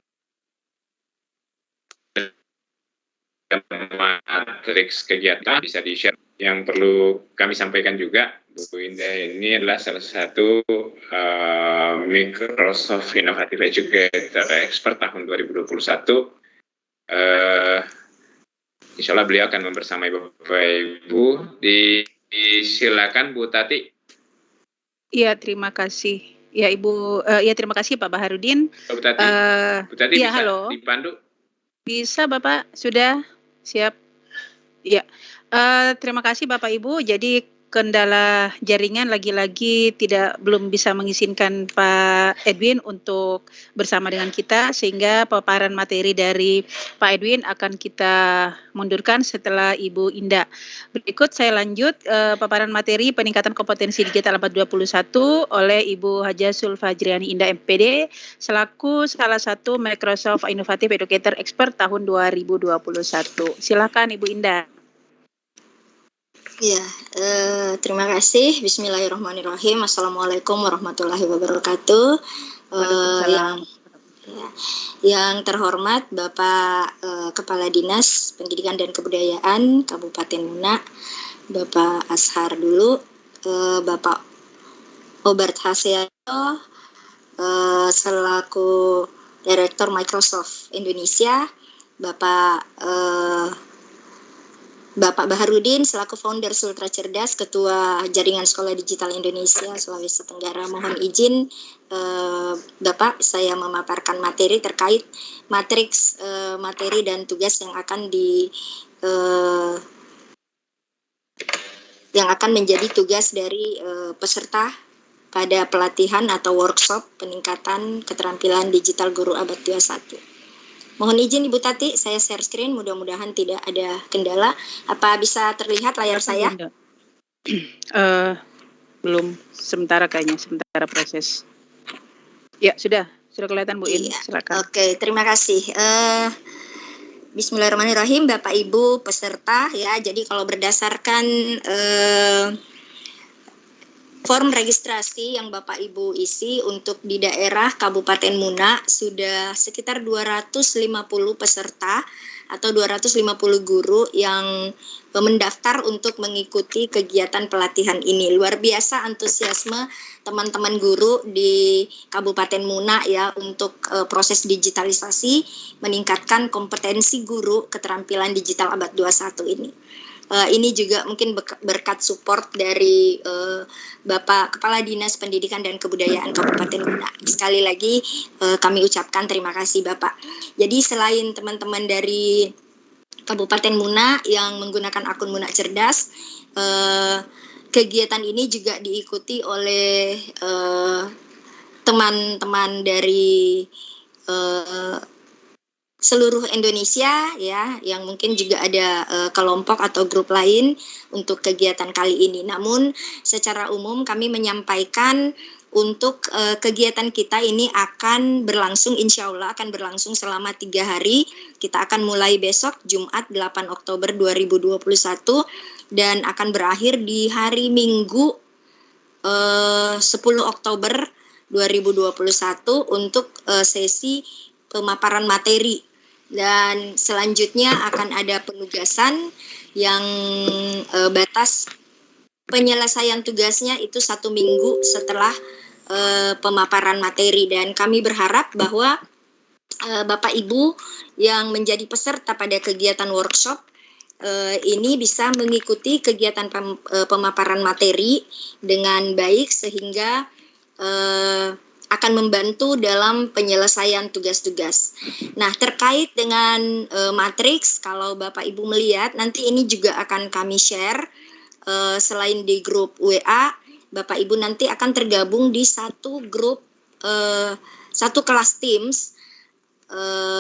matriks kegiatan bisa di-share. Yang perlu kami sampaikan juga, Bu Indah ini adalah salah satu Microsoft Innovative Educator Expert tahun 2021. Insya Allah beliau akan membersamai Bapak Ibu. Silakan Bu Tati. Iya, terima kasih. Ya Ibu, ya terima kasih Pak Baharudin. Bu Tati, Bu Tati ya, bisa halo. dipandu? Bisa Bapak, sudah siap. Ya, terima kasih Bapak Ibu. Jadi kendala jaringan lagi-lagi belum bisa mengizinkan Pak Edwin untuk bersama dengan kita, sehingga paparan materi dari Pak Edwin akan kita mundurkan setelah Ibu Indah. Berikut saya lanjut paparan materi peningkatan kompetensi digital abad 21 oleh Ibu Haja Sulfajriani Indah MPD selaku salah satu Microsoft Innovative Educator Expert tahun 2021. Silakan Ibu Indah. Ya, terima kasih. Bismillahirrahmanirrahim. Assalamualaikum warahmatullahi wabarakatuh. Yang terhormat Bapak Kepala Dinas Pendidikan dan Kebudayaan Kabupaten Muna, Bapak Ashar dulu, Bapak Obert Hasyato selaku Direktur Microsoft Indonesia, Bapak Baharudin selaku founder Sultra Cerdas, Ketua Jaringan Sekolah Digital Indonesia Sulawesi Tenggara. Mohon izin Bapak, saya memaparkan materi terkait matriks materi dan tugas yang akan menjadi tugas dari peserta pada pelatihan atau workshop peningkatan keterampilan digital guru abad 21. Mohon izin Ibu Tati, saya share screen, mudah-mudahan tidak ada kendala. Apa bisa terlihat layar saya? Belum, sementara proses. Ya, sudah kelihatan Bu In, silakan. Oke, terima kasih. Bismillahirrahmanirrahim, Bapak Ibu peserta ya. Jadi kalau berdasarkan form registrasi yang Bapak Ibu isi untuk di daerah Kabupaten Muna sudah sekitar 250 peserta atau 250 guru yang mendaftar untuk mengikuti kegiatan pelatihan ini. Luar biasa antusiasme teman-teman guru di Kabupaten Muna ya untuk proses digitalisasi, meningkatkan kompetensi guru keterampilan digital abad 21 ini. Ini juga mungkin berkat support dari Bapak Kepala Dinas Pendidikan dan Kebudayaan Kabupaten Muna. Sekali lagi kami ucapkan terima kasih Bapak. Jadi selain teman-teman dari Kabupaten Muna yang menggunakan akun Muna Cerdas, kegiatan ini juga diikuti oleh teman-teman dari seluruh Indonesia ya, yang mungkin juga ada kelompok atau grup lain untuk kegiatan kali ini. Namun secara umum kami menyampaikan untuk kegiatan kita ini akan berlangsung, insya Allah akan berlangsung selama 3 hari. Kita akan mulai besok Jumat 8 Oktober 2021 dan akan berakhir di hari Minggu 10 Oktober 2021 untuk sesi pemaparan materi. Dan selanjutnya akan ada penugasan yang batas penyelesaian tugasnya itu 1 minggu setelah pemaparan materi. Dan kami berharap bahwa Bapak Ibu yang menjadi peserta pada kegiatan workshop ini bisa mengikuti kegiatan pemaparan materi dengan baik sehingga akan membantu dalam penyelesaian tugas-tugas. Nah, terkait dengan matriks, kalau Bapak Ibu melihat, nanti ini juga akan kami share, selain di grup WA, Bapak Ibu nanti akan tergabung di satu grup, satu kelas Teams,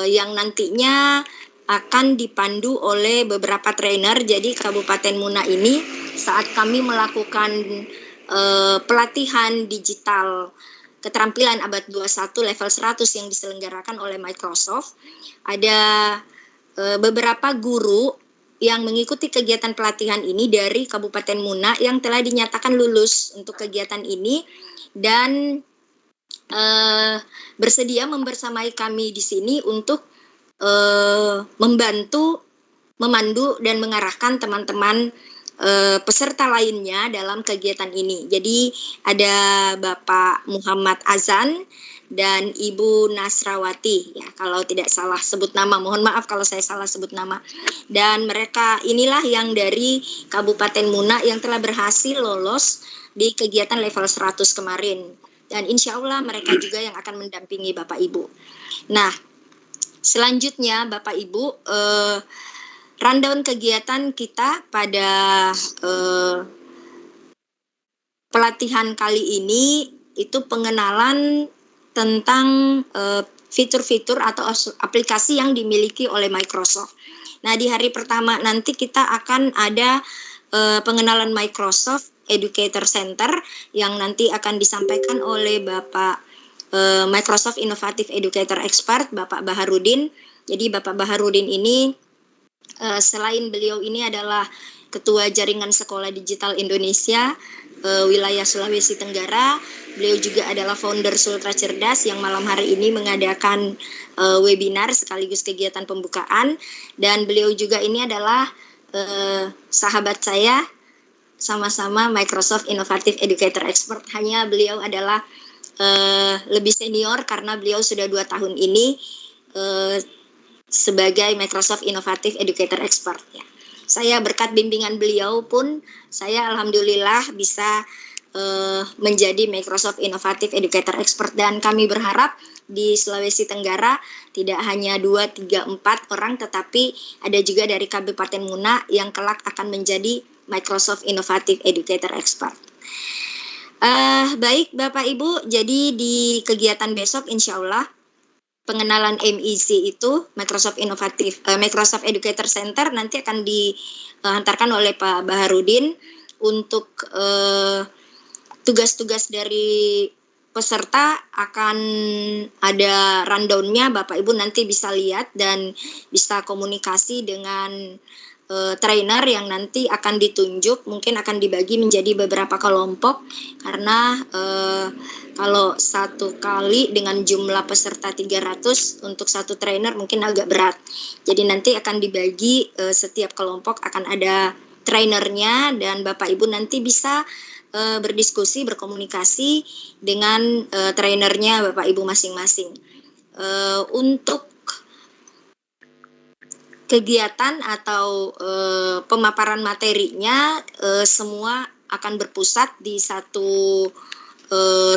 yang nantinya akan dipandu oleh beberapa trainer. Jadi Kabupaten Muna ini saat kami melakukan pelatihan digital keterampilan abad 21 level 100 yang diselenggarakan oleh Microsoft, ada beberapa guru yang mengikuti kegiatan pelatihan ini dari Kabupaten Muna yang telah dinyatakan lulus untuk kegiatan ini dan bersedia membersamai kami di sini untuk membantu memandu dan mengarahkan teman-teman peserta lainnya dalam kegiatan ini. Jadi ada Bapak Muhammad Azan dan Ibu Nasrawati, ya kalau tidak salah sebut nama, mohon maaf kalau saya salah sebut nama. Dan mereka inilah yang dari Kabupaten Muna yang telah berhasil lolos di kegiatan level 100 kemarin. Dan insya Allah mereka juga yang akan mendampingi Bapak Ibu. Nah, selanjutnya Bapak Ibu, rundown kegiatan kita pada pelatihan kali ini itu pengenalan tentang fitur-fitur atau aplikasi yang dimiliki oleh Microsoft. Nah, di hari pertama nanti kita akan ada pengenalan Microsoft Educator Center yang nanti akan disampaikan oleh Bapak Microsoft Innovative Educator Expert, Bapak Baharudin. Jadi Bapak Baharudin ini selain beliau ini adalah Ketua Jaringan Sekolah Digital Indonesia wilayah Sulawesi Tenggara, beliau juga adalah founder Sultra Cerdas yang malam hari ini mengadakan webinar sekaligus kegiatan pembukaan, dan beliau juga ini adalah sahabat saya, sama-sama Microsoft Innovative Educator Expert, hanya beliau adalah lebih senior karena beliau sudah 2 tahun ini sebagai Microsoft Innovative Educator Expert, ya. Saya berkat bimbingan beliau pun saya alhamdulillah bisa menjadi Microsoft Innovative Educator Expert, dan kami berharap di Sulawesi Tenggara tidak hanya 2, 3, 4 orang, tetapi ada juga dari Kabupaten Muna yang kelak akan menjadi Microsoft Innovative Educator Expert. Baik Bapak Ibu, jadi di kegiatan besok insya Allah pengenalan MEC itu Microsoft Educator Center nanti akan dihantarkan oleh Pak Baharudin untuk tugas-tugas dari peserta akan ada rundown-nya, Bapak Ibu nanti bisa lihat dan bisa komunikasi dengan trainer yang nanti akan ditunjuk, mungkin akan dibagi menjadi beberapa kelompok karena kalau satu kali dengan jumlah peserta 300 untuk satu trainer mungkin agak berat. Jadi nanti akan dibagi setiap kelompok akan ada trainernya dan Bapak Ibu nanti bisa berdiskusi, berkomunikasi dengan trainernya Bapak Ibu masing-masing. Untuk kegiatan atau pemaparan materinya semua akan berpusat di satu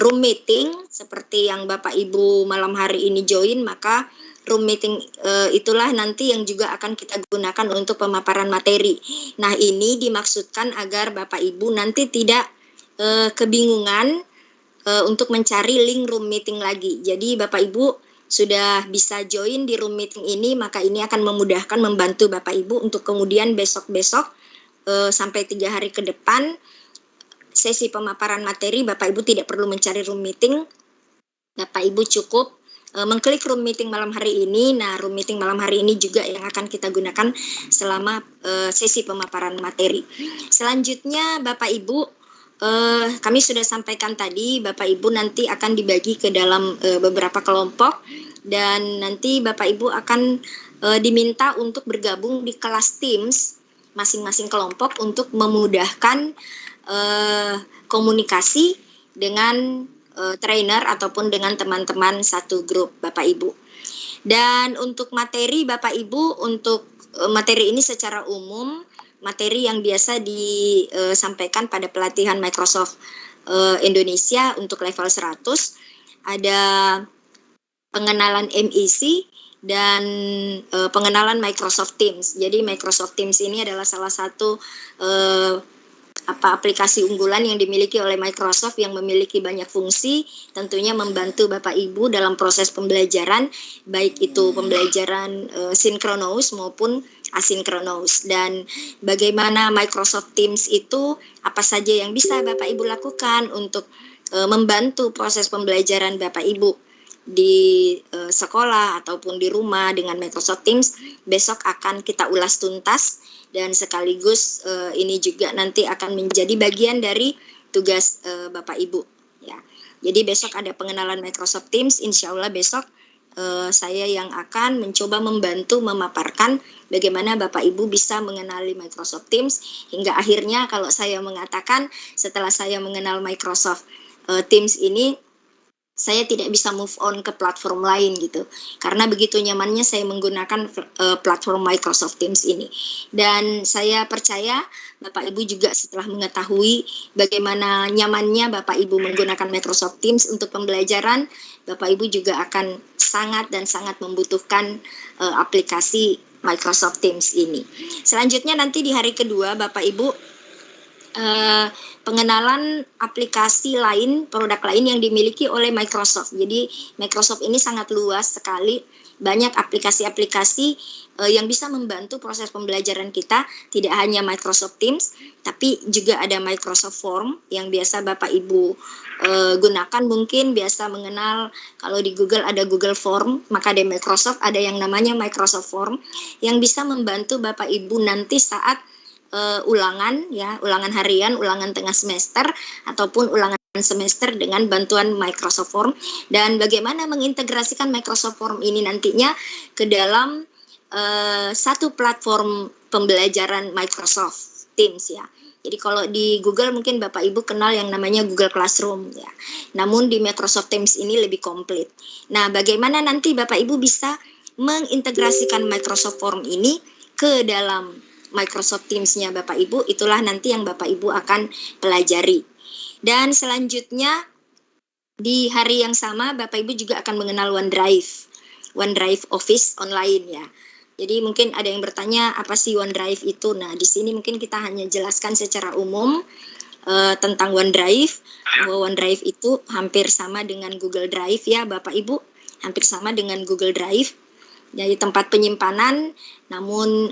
room meeting seperti yang Bapak Ibu malam hari ini join, maka room meeting itulah nanti yang juga akan kita gunakan untuk pemaparan materi. Nah, ini dimaksudkan agar Bapak Ibu nanti tidak kebingungan untuk mencari link room meeting lagi. Jadi Bapak Ibu sudah bisa join di room meeting ini, maka ini akan memudahkan, membantu Bapak Ibu untuk kemudian besok-besok sampai 3 hari ke depan sesi pemaparan materi Bapak Ibu tidak perlu mencari room meeting. Bapak Ibu cukup mengklik room meeting malam hari ini. Nah, room meeting malam hari ini juga yang akan kita gunakan selama sesi pemaparan materi. Selanjutnya Bapak Ibu, kami sudah sampaikan tadi, Bapak Ibu nanti akan dibagi ke dalam beberapa kelompok dan nanti Bapak Ibu akan diminta untuk bergabung di kelas Teams masing-masing kelompok untuk memudahkan komunikasi dengan trainer ataupun dengan teman-teman satu grup Bapak Ibu. Dan untuk materi Bapak Ibu, untuk materi ini secara umum materi yang biasa disampaikan pada pelatihan Microsoft Indonesia untuk level 100, ada pengenalan MEC dan pengenalan Microsoft Teams. Jadi Microsoft Teams ini adalah salah satu aplikasi unggulan yang dimiliki oleh Microsoft yang memiliki banyak fungsi, tentunya membantu Bapak Ibu dalam proses pembelajaran, baik itu pembelajaran sinkronus maupun asinkronus. Dan bagaimana Microsoft Teams itu, apa saja yang bisa Bapak Ibu lakukan untuk membantu proses pembelajaran Bapak Ibu di sekolah ataupun di rumah dengan Microsoft Teams, besok akan kita ulas tuntas. Dan sekaligus ini juga nanti akan menjadi bagian dari tugas Bapak Ibu. Ya. Jadi besok ada pengenalan Microsoft Teams, insya Allah besok saya yang akan mencoba membantu memaparkan bagaimana Bapak Ibu bisa mengenali Microsoft Teams, hingga akhirnya kalau saya mengatakan setelah saya mengenal Microsoft Teams ini, saya tidak bisa move on ke platform lain gitu, karena begitu nyamannya saya menggunakan platform Microsoft Teams ini. Dan saya percaya Bapak Ibu juga setelah mengetahui bagaimana nyamannya Bapak Ibu menggunakan Microsoft Teams untuk pembelajaran, Bapak Ibu juga akan sangat dan sangat membutuhkan aplikasi Microsoft Teams ini. Selanjutnya nanti di hari kedua Bapak Ibu pengenalan aplikasi lain, produk lain yang dimiliki oleh Microsoft. Jadi Microsoft ini sangat luas sekali, banyak aplikasi-aplikasi yang bisa membantu proses pembelajaran kita. Tidak hanya Microsoft Teams, tapi juga ada Microsoft Form yang biasa Bapak Ibu gunakan. Mungkin biasa mengenal kalau di Google ada Google Form, maka di Microsoft ada yang namanya Microsoft Form yang bisa membantu Bapak Ibu nanti saat ulangan harian, ulangan tengah semester ataupun ulangan semester dengan bantuan Microsoft Form, dan bagaimana mengintegrasikan Microsoft Form ini nantinya ke dalam satu platform pembelajaran Microsoft Teams ya. Jadi kalau di Google mungkin Bapak Ibu kenal yang namanya Google Classroom ya. Namun di Microsoft Teams ini lebih komplit. Nah, bagaimana nanti Bapak Ibu bisa mengintegrasikan Microsoft Form ini ke dalam Microsoft Teams-nya Bapak Ibu, itulah nanti yang Bapak Ibu akan pelajari. Dan selanjutnya di hari yang sama Bapak Ibu juga akan mengenal OneDrive Office online ya. Jadi mungkin ada yang bertanya apa sih OneDrive itu. Nah, di sini mungkin kita hanya jelaskan secara umum tentang OneDrive, bahwa OneDrive itu hampir sama dengan Google Drive ya Bapak Ibu, hampir sama dengan Google Drive. Jadi tempat penyimpanan, namun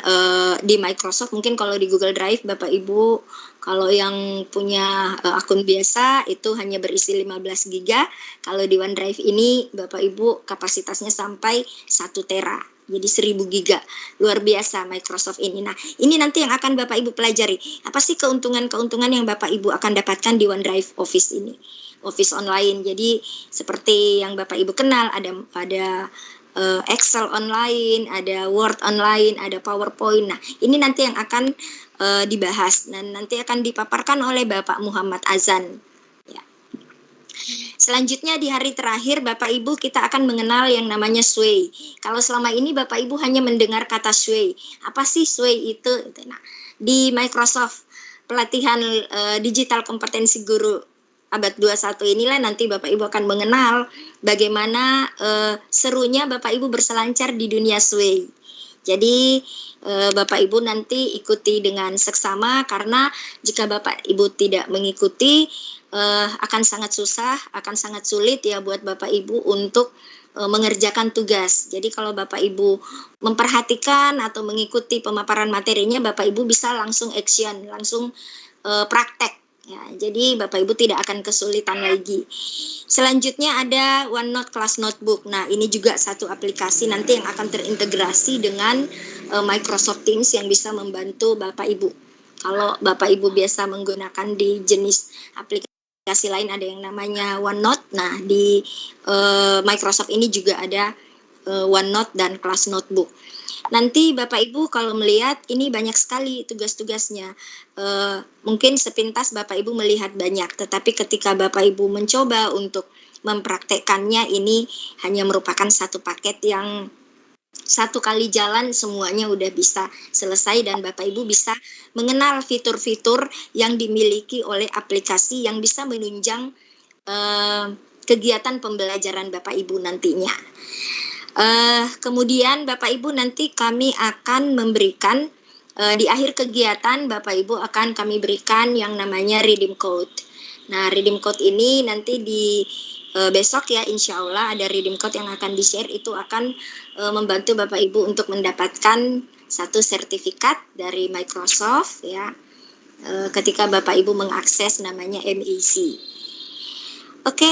di Microsoft mungkin kalau di Google Drive Bapak Ibu kalau yang punya akun biasa itu hanya berisi 15 GB. Kalau di OneDrive ini Bapak Ibu kapasitasnya sampai 1 tera. Jadi 1000 GB. Luar biasa Microsoft ini. Nah, ini nanti yang akan Bapak Ibu pelajari. Apa sih keuntungan-keuntungan yang Bapak Ibu akan dapatkan di OneDrive Office ini? Office online. Jadi seperti yang Bapak Ibu kenal, ada Excel online, ada Word online, ada PowerPoint. Nah, ini nanti yang akan dibahas dan nanti akan dipaparkan oleh Bapak Muhammad Azan. Ya. Selanjutnya di hari terakhir Bapak Ibu kita akan mengenal yang namanya Sway. Kalau selama ini Bapak Ibu hanya mendengar kata Sway. Apa sih Sway itu? Nah, di Microsoft pelatihan digital kompetensi guru abad 21 inilah nanti Bapak Ibu akan mengenal bagaimana serunya Bapak Ibu berselancar di dunia Sway. Jadi Bapak Ibu nanti ikuti dengan seksama, karena jika Bapak Ibu tidak mengikuti akan sangat susah, akan sangat sulit ya buat Bapak Ibu untuk mengerjakan tugas. Jadi kalau Bapak Ibu memperhatikan atau mengikuti pemaparan materinya, Bapak Ibu bisa langsung action, langsung praktek. Ya, jadi Bapak Ibu tidak akan kesulitan lagi. Selanjutnya ada OneNote Class Notebook. Nah, ini juga satu aplikasi nanti yang akan terintegrasi dengan Microsoft Teams yang bisa membantu Bapak Ibu. Kalau Bapak Ibu biasa menggunakan di jenis aplikasi lain ada yang namanya OneNote. Nah, di Microsoft ini juga ada OneNote dan Class Notebook. Nanti Bapak Ibu kalau melihat ini banyak sekali tugas-tugasnya. Mungkin sepintas Bapak Ibu melihat banyak, tetapi ketika Bapak Ibu mencoba untuk mempraktekkannya, ini hanya merupakan satu paket yang satu kali jalan semuanya udah bisa selesai, dan Bapak Ibu bisa mengenal fitur-fitur yang dimiliki oleh aplikasi yang bisa menunjang kegiatan pembelajaran Bapak Ibu nantinya. Kemudian Bapak Ibu nanti kami akan memberikan di akhir kegiatan Bapak Ibu akan kami berikan yang namanya Redeem Code. Nah, Redeem Code ini nanti di besok ya, insya Allah ada Redeem Code yang akan di-share, itu akan membantu Bapak Ibu untuk mendapatkan satu sertifikat dari Microsoft ya, ketika Bapak Ibu mengakses namanya MAC. Oke,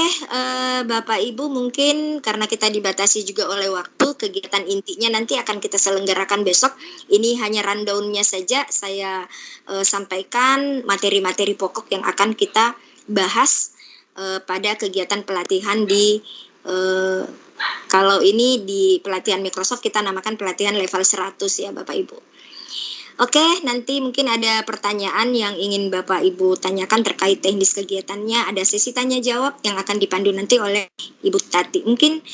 Bapak Ibu mungkin karena kita dibatasi juga oleh waktu, kegiatan intinya nanti akan kita selenggarakan besok. Ini hanya rundown-nya saja, saya sampaikan materi-materi pokok yang akan kita bahas pada kegiatan pelatihan di Kalau ini di pelatihan Microsoft kita namakan pelatihan level 100 ya Bapak Ibu. Oke, nanti mungkin ada pertanyaan yang ingin Bapak Ibu tanyakan terkait teknis kegiatannya. Ada sesi tanya jawab yang akan dipandu nanti oleh Ibu Tati. Mungkin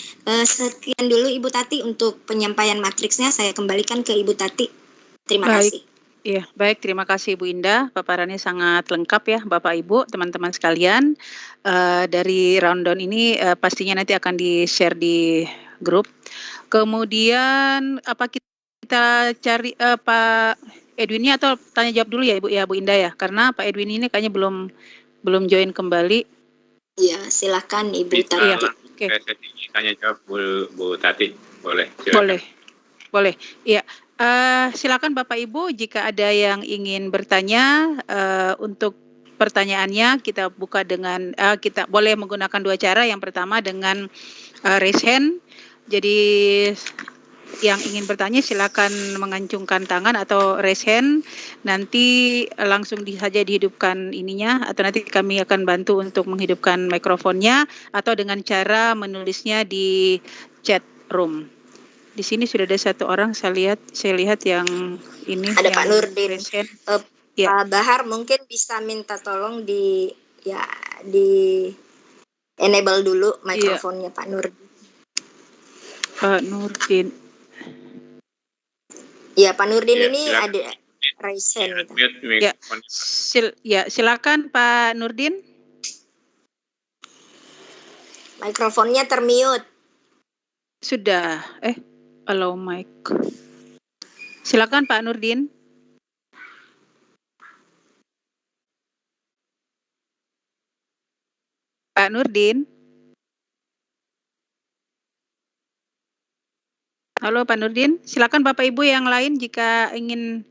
sekian dulu Ibu Tati untuk penyampaian matriksnya. Saya kembalikan ke Ibu Tati. Terima kasih. Iya, baik. Terima kasih Bu Indah. Paparannya sangat lengkap ya Bapak Ibu, teman-teman sekalian. Dari rundown ini pastinya nanti akan di-share di grup. Kemudian apa kita cari Pak Edwinnya atau tanya jawab dulu ya Bu Indah ya, karena Pak Edwin ini kayaknya belum join kembali. Iya, silakan Ibu Tati. Iya, oke. Tanya jawab Bu Tati, boleh. Silakan. Boleh. Iya. Silakan Bapak Ibu jika ada yang ingin bertanya untuk pertanyaannya kita buka dengan kita boleh menggunakan dua cara. Yang pertama dengan raise hand. Jadi yang ingin bertanya silakan mengancungkan tangan atau raise hand. Nanti langsung saja dihidupkan ininya atau nanti kami akan bantu untuk menghidupkan mikrofonnya atau dengan cara menulisnya di chat room. Di sini sudah ada satu orang saya lihat yang ini ada yang Pak Nurdin. Ya. Pak Bahar mungkin bisa minta tolong di enable dulu mikrofonnya Pak Nurdin. Pak Nurdin. Ya, Pak Nurdin ini silakan. ada raise hand. Silakan Pak Nurdin. Mikrofonnya termute. Sudah. Allow mic. Silakan Pak Nurdin. Pak Nurdin. Halo Pak Nurdin, silakan Bapak Ibu yang lain jika ingin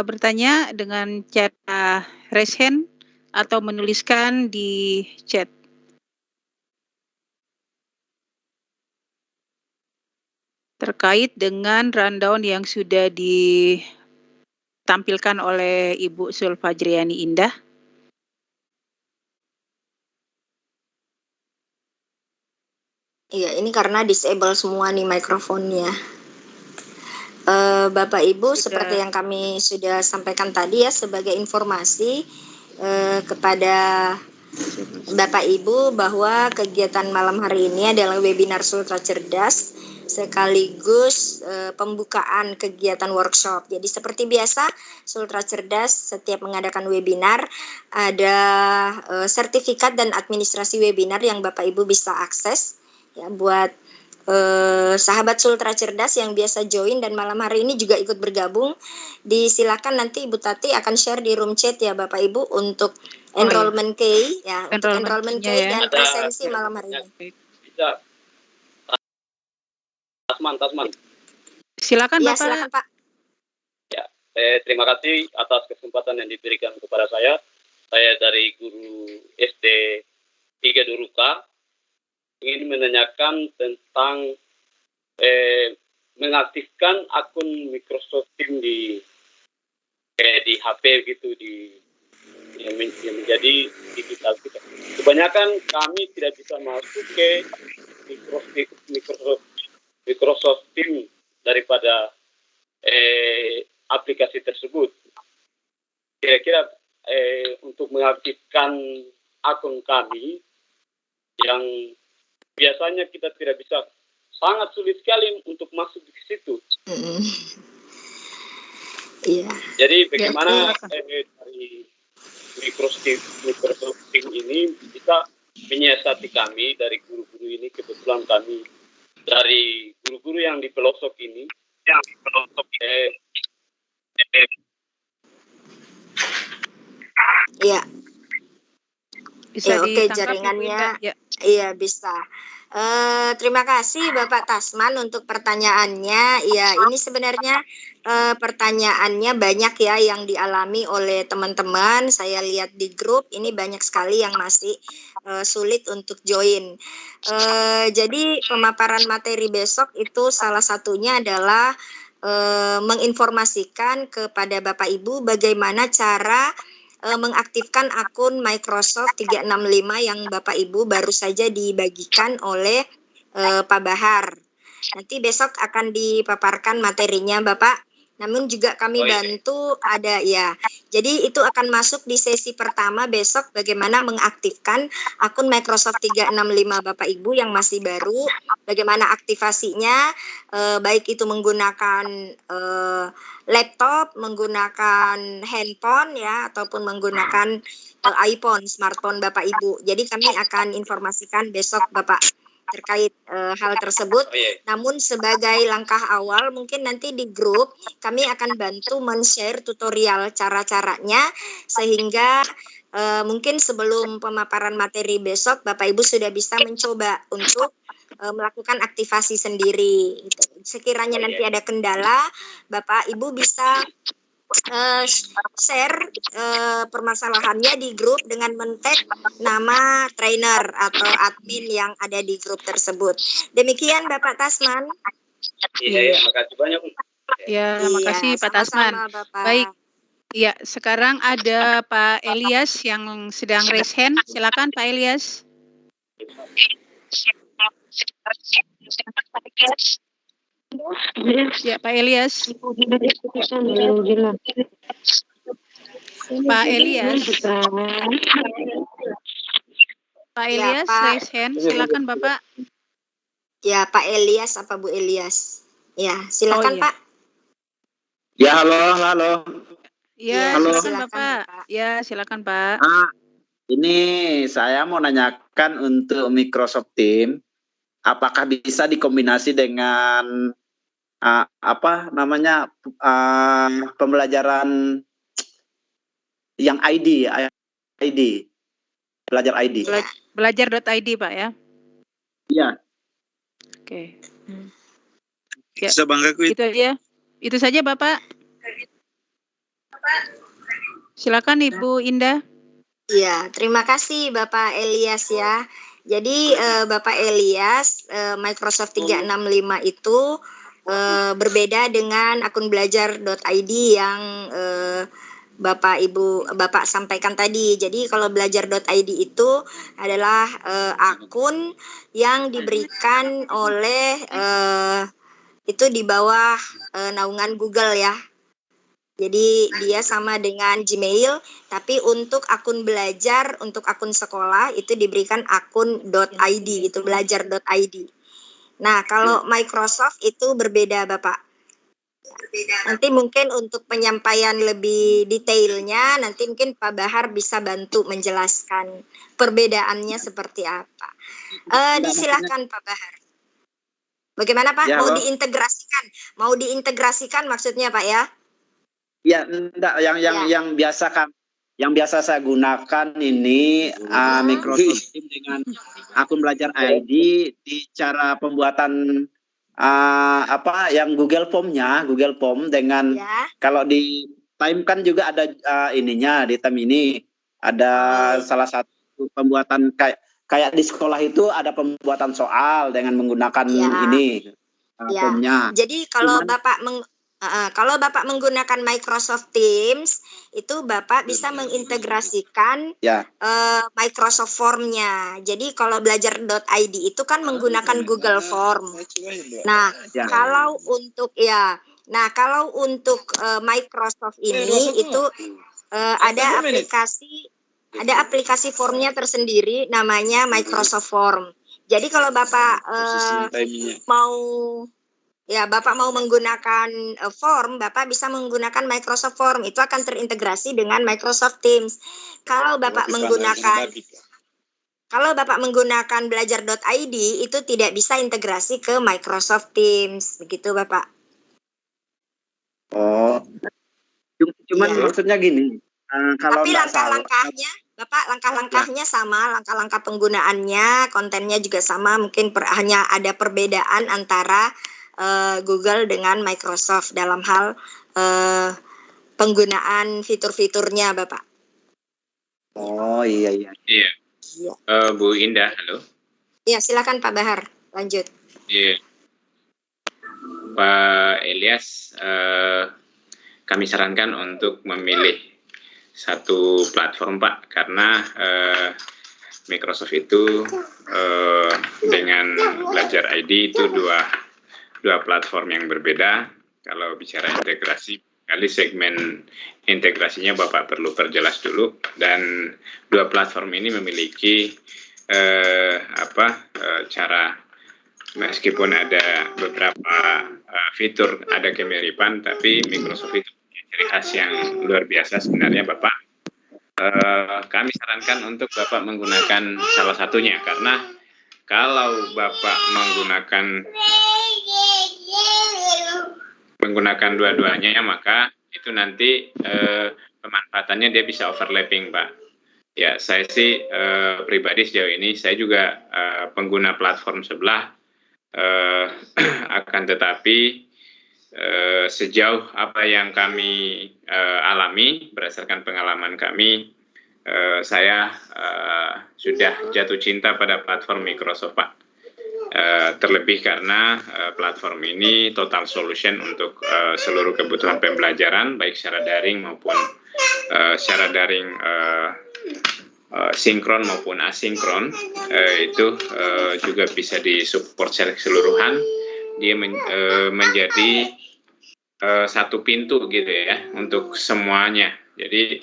bertanya dengan cara raise hand atau menuliskan di chat. Terkait dengan rundown yang sudah ditampilkan oleh Ibu Sulfajriani Indah. Iya, ini karena disable semua nih mikrofonnya. Bapak Ibu, seperti yang kami sudah sampaikan tadi ya, sebagai informasi kepada Bapak Ibu bahwa kegiatan malam hari ini adalah webinar Sultra Cerdas sekaligus pembukaan kegiatan workshop. Jadi seperti biasa, Sultra Cerdas setiap mengadakan webinar ada sertifikat dan administrasi webinar yang Bapak Ibu bisa akses. Ya, buat sahabat Sultra Cerdas yang biasa join dan malam hari ini juga ikut bergabung, disilakan nanti Ibu Tati akan share di room chat ya Bapak Ibu untuk enrollment key ya, enrollment key dan presensi malam hari ini. Bisa. Tasman. Silakan ya, Bapak. Silakan Pak. Ya, terima kasih atas kesempatan yang diberikan kepada saya. Saya dari guru SD 3 Duruka. Ingin menanyakan tentang mengaktifkan akun Microsoft Teams di HP gitu yang menjadi digital kita. Kebanyakan kami tidak bisa masuk ke Microsoft Teams daripada aplikasi tersebut. Kira-kira untuk mengaktifkan akun kami yang biasanya kita tidak bisa, sangat sulit sekali untuk masuk di situ. Iya. Jadi bagaimana dari Microsoft Teams ini bisa menyiasati kami dari guru-guru ini, kebetulan kami dari guru-guru yang di pelosok ini, Iya. Bisa oke, jaringannya. Iya, bisa. Terima kasih Bapak Tasman untuk pertanyaannya. Ya, ini sebenarnya pertanyaannya banyak ya yang dialami oleh teman-teman. Saya lihat di grup ini banyak sekali yang masih sulit untuk join. Jadi pemaparan materi besok itu salah satunya adalah menginformasikan kepada Bapak Ibu bagaimana cara mengaktifkan akun Microsoft 365 yang Bapak Ibu baru saja dibagikan oleh Pak Bahar. Nanti besok akan dipaparkan materinya Bapak. Namun juga kami bantu ada ya. Jadi itu akan masuk di sesi pertama besok bagaimana mengaktifkan akun Microsoft 365 Bapak Ibu yang masih baru. Bagaimana aktivasinya, baik itu menggunakan laptop, menggunakan handphone ya, ataupun menggunakan iPhone, smartphone Bapak Ibu. Jadi kami akan informasikan besok Bapak terkait hal tersebut. Namun sebagai langkah awal mungkin nanti di grup kami akan bantu men-share tutorial cara-caranya sehingga mungkin sebelum pemaparan materi besok Bapak Ibu sudah bisa mencoba untuk melakukan aktivasi sendiri. Sekiranya nanti ada kendala, Bapak Ibu bisa share permasalahannya di grup dengan men-tag nama trainer atau admin yang ada di grup tersebut. Demikian Bapak Tasman. Iya, makasih banyak. Ya, makasih Pak Tasman. Bapak. Baik. Ya, sekarang ada Pak Elias yang sedang raise hand. Silakan Pak Elias. Ya, Pak Elias. Pak Elias. Pak Elias, Pak. raise hand. Silakan Bapak. Ya, Pak Elias apa Bu Elias? Ya, silakan iya. Pak. Ya, halo. Ya, Halo. silakan Bapak. Ya, silakan Pak. Ini saya mau nanyakan untuk Microsoft Teams, apakah bisa dikombinasi dengan pembelajaran yang ID, belajar ID. Belajar.id Pak ya? Iya. Oke. Ya, Bisa banggaku itu aja. Itu saja Bapak. Silakan Ibu Indah. Iya, terima kasih Bapak Elias ya. Jadi Bapak Elias, Microsoft 365 itu berbeda dengan akun belajar.id yang Bapak sampaikan tadi. Jadi kalau belajar.id itu adalah akun yang diberikan oleh itu di bawah naungan Google ya. Jadi dia sama dengan Gmail, tapi untuk akun belajar, untuk akun sekolah itu diberikan akun .id, itu belajar.id. Nah, kalau Microsoft itu berbeda, Bapak. Nanti mungkin untuk penyampaian lebih detailnya, nanti mungkin Pak Bahar bisa bantu menjelaskan perbedaannya seperti apa. Disilakan Pak Bahar. Bagaimana Pak? Ya, Mau diintegrasikan? Mau diintegrasikan maksudnya Pak ya? Ya, enggak, yang biasa saya gunakan ini Microsoft Teams dengan akun belajar ID di cara pembuatan yang Google Form dengan kalau di Time kan juga ada ininya di Time ini ada salah satu pembuatan kayak di sekolah itu ada pembuatan soal dengan menggunakan ini formnya. Jadi kalau Bapak menggunakan Microsoft Teams, itu Bapak bisa mengintegrasikan Microsoft Form-nya. Jadi kalau belajar.id itu kan menggunakan Google Form. Nah, kalau untuk Microsoft ini itu ada aplikasi formnya tersendiri namanya Microsoft Form. Jadi kalau Bapak Bapak mau menggunakan form, Bapak bisa menggunakan Microsoft Form. Itu akan terintegrasi dengan Microsoft Teams. Kalau Bapak menggunakan belajar.id itu tidak bisa integrasi ke Microsoft Teams. Begitu, Bapak. Oh. Cuman maksudnya gini, kalau tapi langkah-langkahnya, Bapak, langkah-langkahnya sama, langkah-langkah penggunaannya, kontennya juga sama, mungkin hanya ada perbedaan antara Google dengan Microsoft dalam hal penggunaan fitur-fiturnya, Bapak. Oh iya. Bu Indah, halo. Ya, silakan Pak Bahar, lanjut. Iya. Pak Elias, kami sarankan untuk memilih satu platform Pak, karena Microsoft itu dengan Belajar ID itu dua platform yang berbeda. Kalau bicara integrasi, kali segmen integrasinya Bapak perlu perjelas dulu. Dan dua platform ini memiliki cara, meskipun ada beberapa fitur ada kemiripan, tapi Microsoft itu punya ciri khas yang luar biasa sebenarnya Bapak. Kami sarankan untuk Bapak menggunakan salah satunya, karena kalau Bapak menggunakan dua-duanya, maka itu nanti pemanfaatannya dia bisa overlapping, Pak. Ya, saya sih pribadi sejauh ini saya juga pengguna platform sebelah, akan tetapi sejauh apa yang kami alami berdasarkan pengalaman kami, saya sudah jatuh cinta pada platform Microsoft, Pak. Terlebih karena platform ini total solution untuk seluruh kebutuhan pembelajaran, baik secara daring maupun secara daring sinkron maupun asinkron, itu juga bisa disupport secara keseluruhan. Dia menjadi satu pintu gitu ya untuk semuanya. Jadi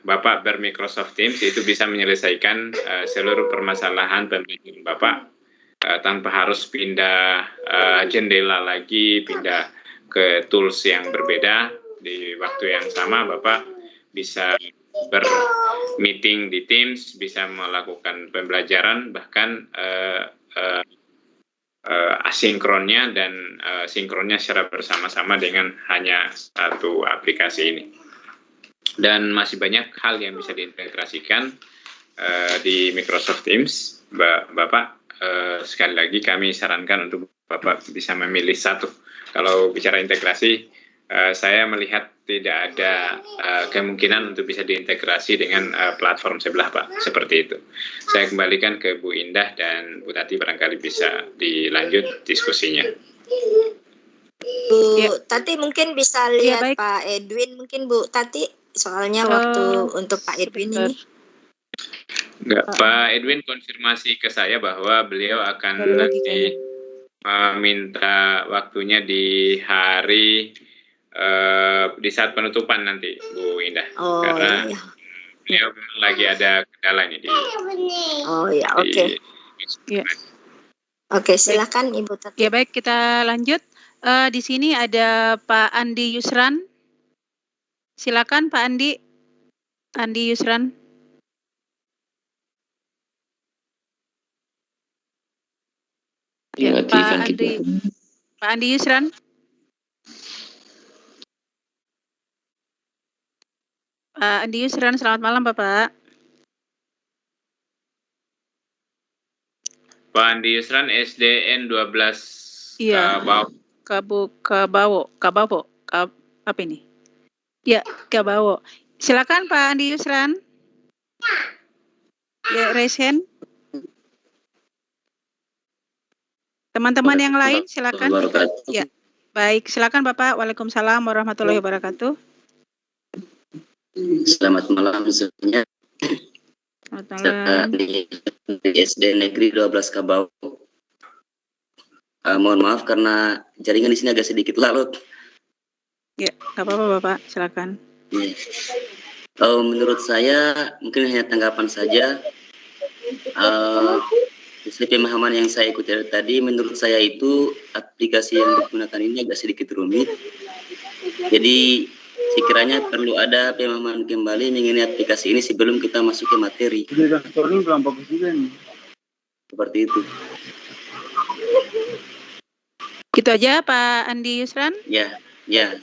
Bapak ber-Microsoft Teams itu bisa menyelesaikan seluruh permasalahan pembelajaran Bapak tanpa harus pindah jendela lagi, pindah ke tools yang berbeda. Di waktu yang sama Bapak bisa ber-meeting di Teams, bisa melakukan pembelajaran, bahkan asinkronnya dan sinkronnya secara bersama-sama dengan hanya satu aplikasi ini. Dan masih banyak hal yang bisa diintegrasikan di Microsoft Teams, Bapak. Sekali lagi kami sarankan untuk Bapak bisa memilih satu. Kalau bicara integrasi, saya melihat tidak ada kemungkinan untuk bisa diintegrasi dengan platform sebelah, Pak. Seperti itu. Saya kembalikan ke Bu Indah dan Bu Tati, barangkali bisa dilanjut diskusinya. Bu Tati mungkin bisa lihat Pak Edwin, mungkin Bu Tati, soalnya waktu untuk Pak Edwin ini. Enggak, Pak Edwin konfirmasi ke saya bahwa beliau akan nanti meminta waktunya di hari di saat penutupan nanti, Bu Indah, karena beliau lagi ada kendala ini di. Oh ya, oke. Oke, silakan Ibu Tati. Ya baik, kita lanjut. Di sini ada Pak Andi Yusran. Silakan Pak Andi. Andi Yusran. Ya, Pak Andi Yusran. Pak Andi Yusran, selamat malam Bapak. Pak Andi Yusran, SDN 12 Kabawo. Apa ini? Ya, Kabawo. Silakan Pak Andi Yusran. Ya, raise hand. Teman-teman yang lain silakan. Ya. Baik, silakan Bapak. Waalaikumsalam warahmatullahi wabarakatuh. Selamat malam semuanya. Selamat malam. Di SD Negeri 12 Kabawo. Mohon maaf karena jaringan di sini agak sedikit larut. Ya, nggak apa-apa Bapak, silakan. Ya. Menurut saya mungkin hanya tanggapan saja. Sesuai pemahaman yang saya ikuti tadi, menurut saya itu aplikasi yang digunakan ini agak sedikit rumit. Jadi sekiranya perlu ada pemahaman kembali mengenai aplikasi ini sebelum kita masuk ke materi. Seperti itu. Gitu aja Pak Andi Yusran? Ya,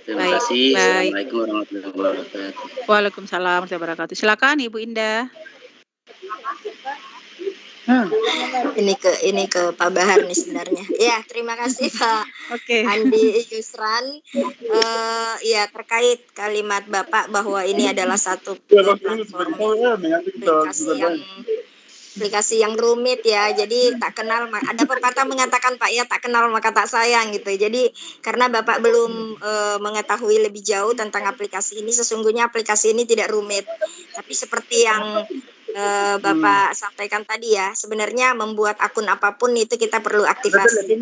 terima kasih. Assalamualaikum warahmatullahi wabarakatuh. Waalaikumsalam warahmatullahi wabarakatuh. Silakan Ibu Indah. Ini ke Pak Bahar nih sebenarnya. Ya, terima kasih Pak Andi Yusran. Ya, terkait kalimat Bapak bahwa ini adalah satu platform aplikasi yang rumit ya. Jadi tak kenal, ada pepatah mengatakan Pak ya, tak kenal maka tak sayang gitu. Jadi karena Bapak belum mengetahui lebih jauh tentang aplikasi ini, sesungguhnya aplikasi ini tidak rumit. Tapi seperti yang Bapak sampaikan tadi ya, sebenarnya membuat akun apapun itu kita perlu aktivasi.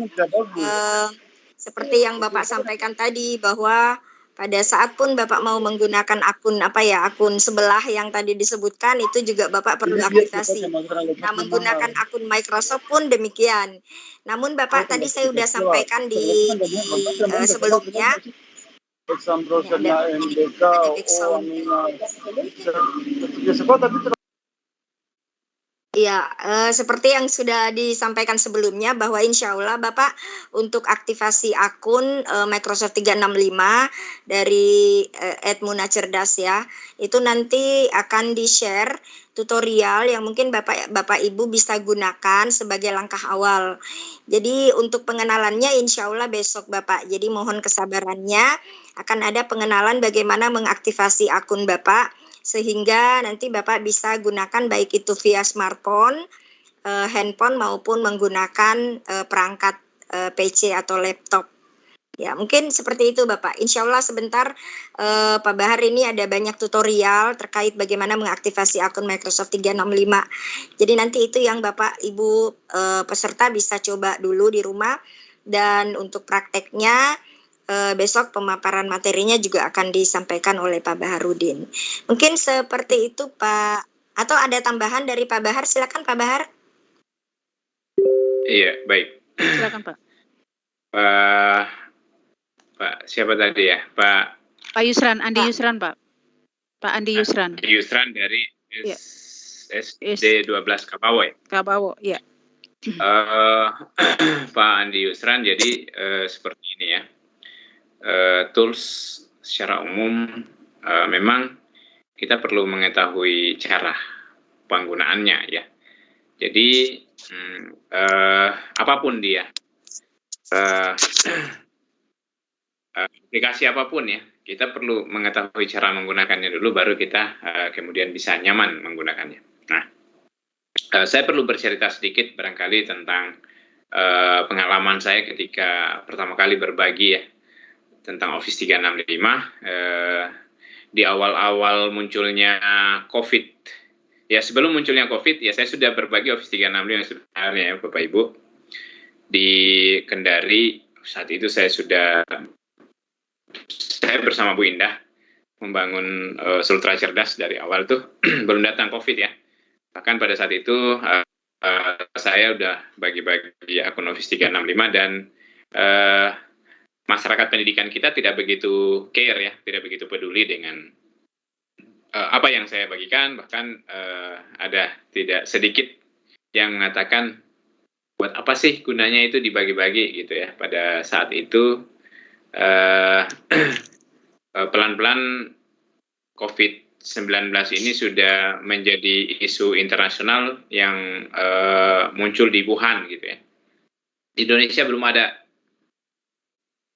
Seperti yang Bapak sampaikan tadi bahwa pada saat pun Bapak mau menggunakan akun akun sebelah yang tadi disebutkan itu juga Bapak perlu aktivasi. Nah, menggunakan akun Microsoft pun demikian. Namun Bapak tadi saya sudah sampaikan di sebelumnya. Ya, seperti yang sudah disampaikan sebelumnya bahwa insya Allah Bapak untuk aktivasi akun Microsoft 365 dari Edmuna Cerdas ya, itu nanti akan di-share tutorial yang mungkin Bapak Ibu bisa gunakan sebagai langkah awal. Jadi untuk pengenalannya insya Allah besok Bapak, jadi mohon kesabarannya, akan ada pengenalan bagaimana mengaktifasi akun Bapak, sehingga nanti Bapak bisa gunakan baik itu via smartphone, handphone maupun menggunakan perangkat PC atau laptop. Ya, mungkin seperti itu Bapak. Insya Allah sebentar Pak Bahar ini ada banyak tutorial terkait bagaimana mengaktifasi akun Microsoft 365. Jadi nanti itu yang Bapak Ibu peserta bisa coba dulu di rumah, dan untuk prakteknya besok pemaparan materinya juga akan disampaikan oleh Pak Baharudin. Mungkin seperti itu Pak. Atau ada tambahan dari Pak Bahar? Silakan Pak Bahar. Iya, baik. Silakan Pak. Pak siapa tadi ya? Pak Yusran, Andi Yusran Pak. Pak Andi Yusran. Andi Yusran dari SD 12 Kabawo ya? Kabawo, ya. Pak Andi Yusran, jadi seperti ini ya. Tools secara umum memang kita perlu mengetahui cara penggunaannya ya. Jadi apapun dia, aplikasi apapun ya, kita perlu mengetahui cara menggunakannya dulu, baru kita kemudian bisa nyaman menggunakannya. Nah, saya perlu bercerita sedikit barangkali tentang pengalaman saya ketika pertama kali berbagi ya tentang Office 365 di awal-awal munculnya COVID. Ya, sebelum munculnya COVID ya saya sudah berbagi Office 365 sebenarnya ya Bapak Ibu. Di Kendari saat itu saya bersama Bu Indah membangun Sultra Cerdas dari awal tuh belum datang COVID ya. Bahkan pada saat itu saya udah bagi-bagi akun Office 365 dan masyarakat pendidikan kita tidak begitu care ya, tidak begitu peduli dengan apa yang saya bagikan, bahkan ada tidak sedikit yang mengatakan buat apa sih gunanya itu dibagi-bagi gitu ya. Pada saat itu pelan-pelan COVID-19 ini sudah menjadi isu internasional yang muncul di Wuhan gitu ya. Di Indonesia belum ada.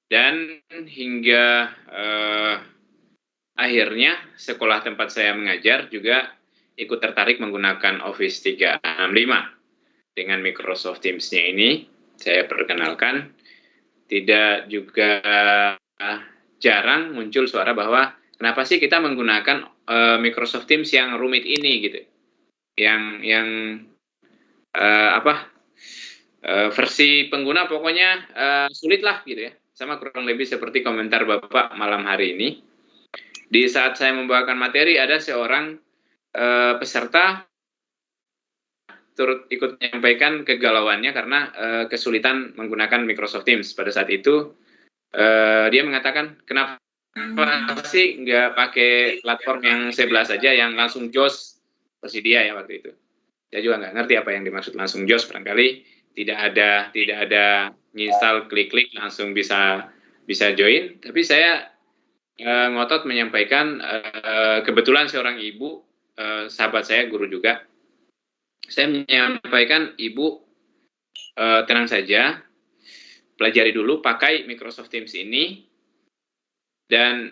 Dan hingga akhirnya sekolah tempat saya mengajar juga ikut tertarik menggunakan Office 365 dengan Microsoft Teams-nya ini. Saya perkenalkan, tidak juga jarang muncul suara bahwa kenapa sih kita menggunakan Microsoft Teams yang rumit ini gitu, yang versi pengguna pokoknya sulit lah gitu ya. Sama kurang lebih seperti komentar Bapak malam hari ini. Di saat saya membawakan materi, ada seorang peserta turut ikut menyampaikan kegalauannya karena kesulitan menggunakan Microsoft Teams. Pada saat itu, dia mengatakan, kenapa sih nggak pakai platform yang sebelah saja, yang langsung JOS versi dia ya waktu itu. Saya juga nggak ngerti apa yang dimaksud langsung JOS, barangkali tidak ada install klik-klik langsung bisa join. Tapi saya ngotot menyampaikan, kebetulan seorang ibu, sahabat saya, guru juga, saya menyampaikan, ibu tenang saja, pelajari dulu pakai Microsoft Teams ini, dan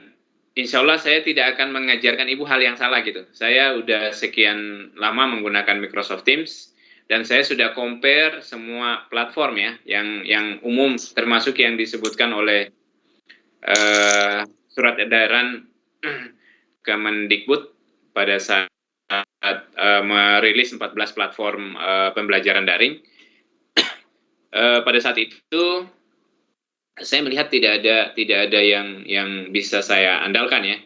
insya Allah saya tidak akan mengajarkan ibu hal yang salah gitu. Saya udah sekian lama menggunakan Microsoft Teams, dan saya sudah compare semua platform ya, yang umum, termasuk yang disebutkan oleh surat edaran Kemendikbud pada saat merilis 14 platform pembelajaran daring. Pada saat itu saya melihat tidak ada yang bisa saya andalkan ya.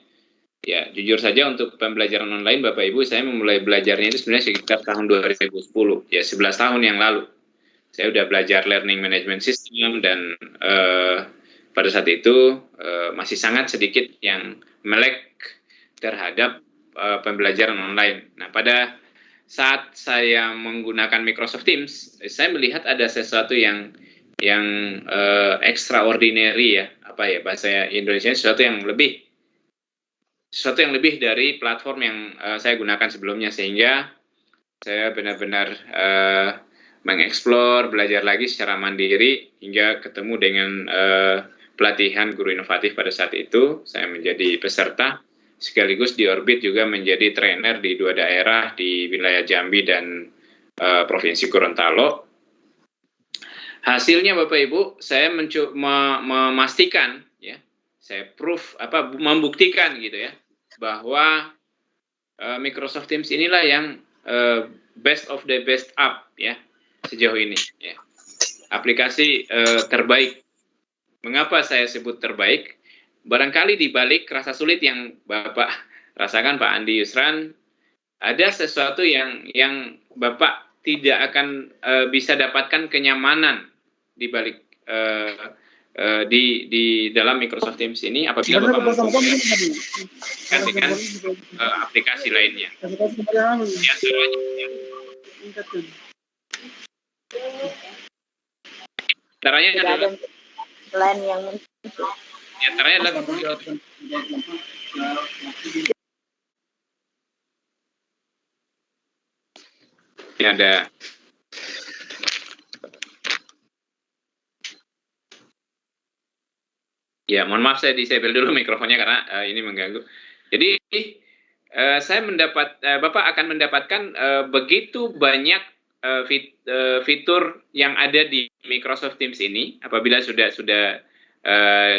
Ya, jujur saja untuk pembelajaran online Bapak Ibu, saya memulai belajarnya itu sebenarnya sekitar tahun 2010, ya 11 tahun yang lalu. Saya udah belajar learning management system dan pada saat itu masih sangat sedikit yang melek terhadap pembelajaran online. Nah, pada saat saya menggunakan Microsoft Teams, saya melihat ada sesuatu yang extraordinary ya, apa ya bahasa Indonesia, sesuatu yang lebih dari platform yang saya gunakan sebelumnya, sehingga saya benar-benar mengeksplor, belajar lagi secara mandiri hingga ketemu dengan pelatihan guru inovatif pada saat itu. Saya menjadi peserta sekaligus di orbit juga menjadi trainer di 2 daerah di wilayah Jambi dan Provinsi Gorontalo. Hasilnya Bapak Ibu, saya memastikan ya, saya membuktikan gitu ya, bahwa Microsoft Teams inilah yang best of the best up ya sejauh ini ya. Aplikasi terbaik. Mengapa saya sebut terbaik? Barangkali di balik rasa sulit yang Bapak rasakan, Pak Andi Yusran, ada sesuatu yang Bapak tidak akan bisa dapatkan kenyamanan di balik di dalam Microsoft Teams ini apabila Bapak menggantikan aplikasi lainnya. Ya, caranya adalah Selain yang ya, caranya adalah ini ada ya, mohon maaf saya disable dulu mikrofonnya karena ini mengganggu. Jadi saya Bapak akan mendapatkan begitu banyak fitur yang ada di Microsoft Teams ini apabila sudah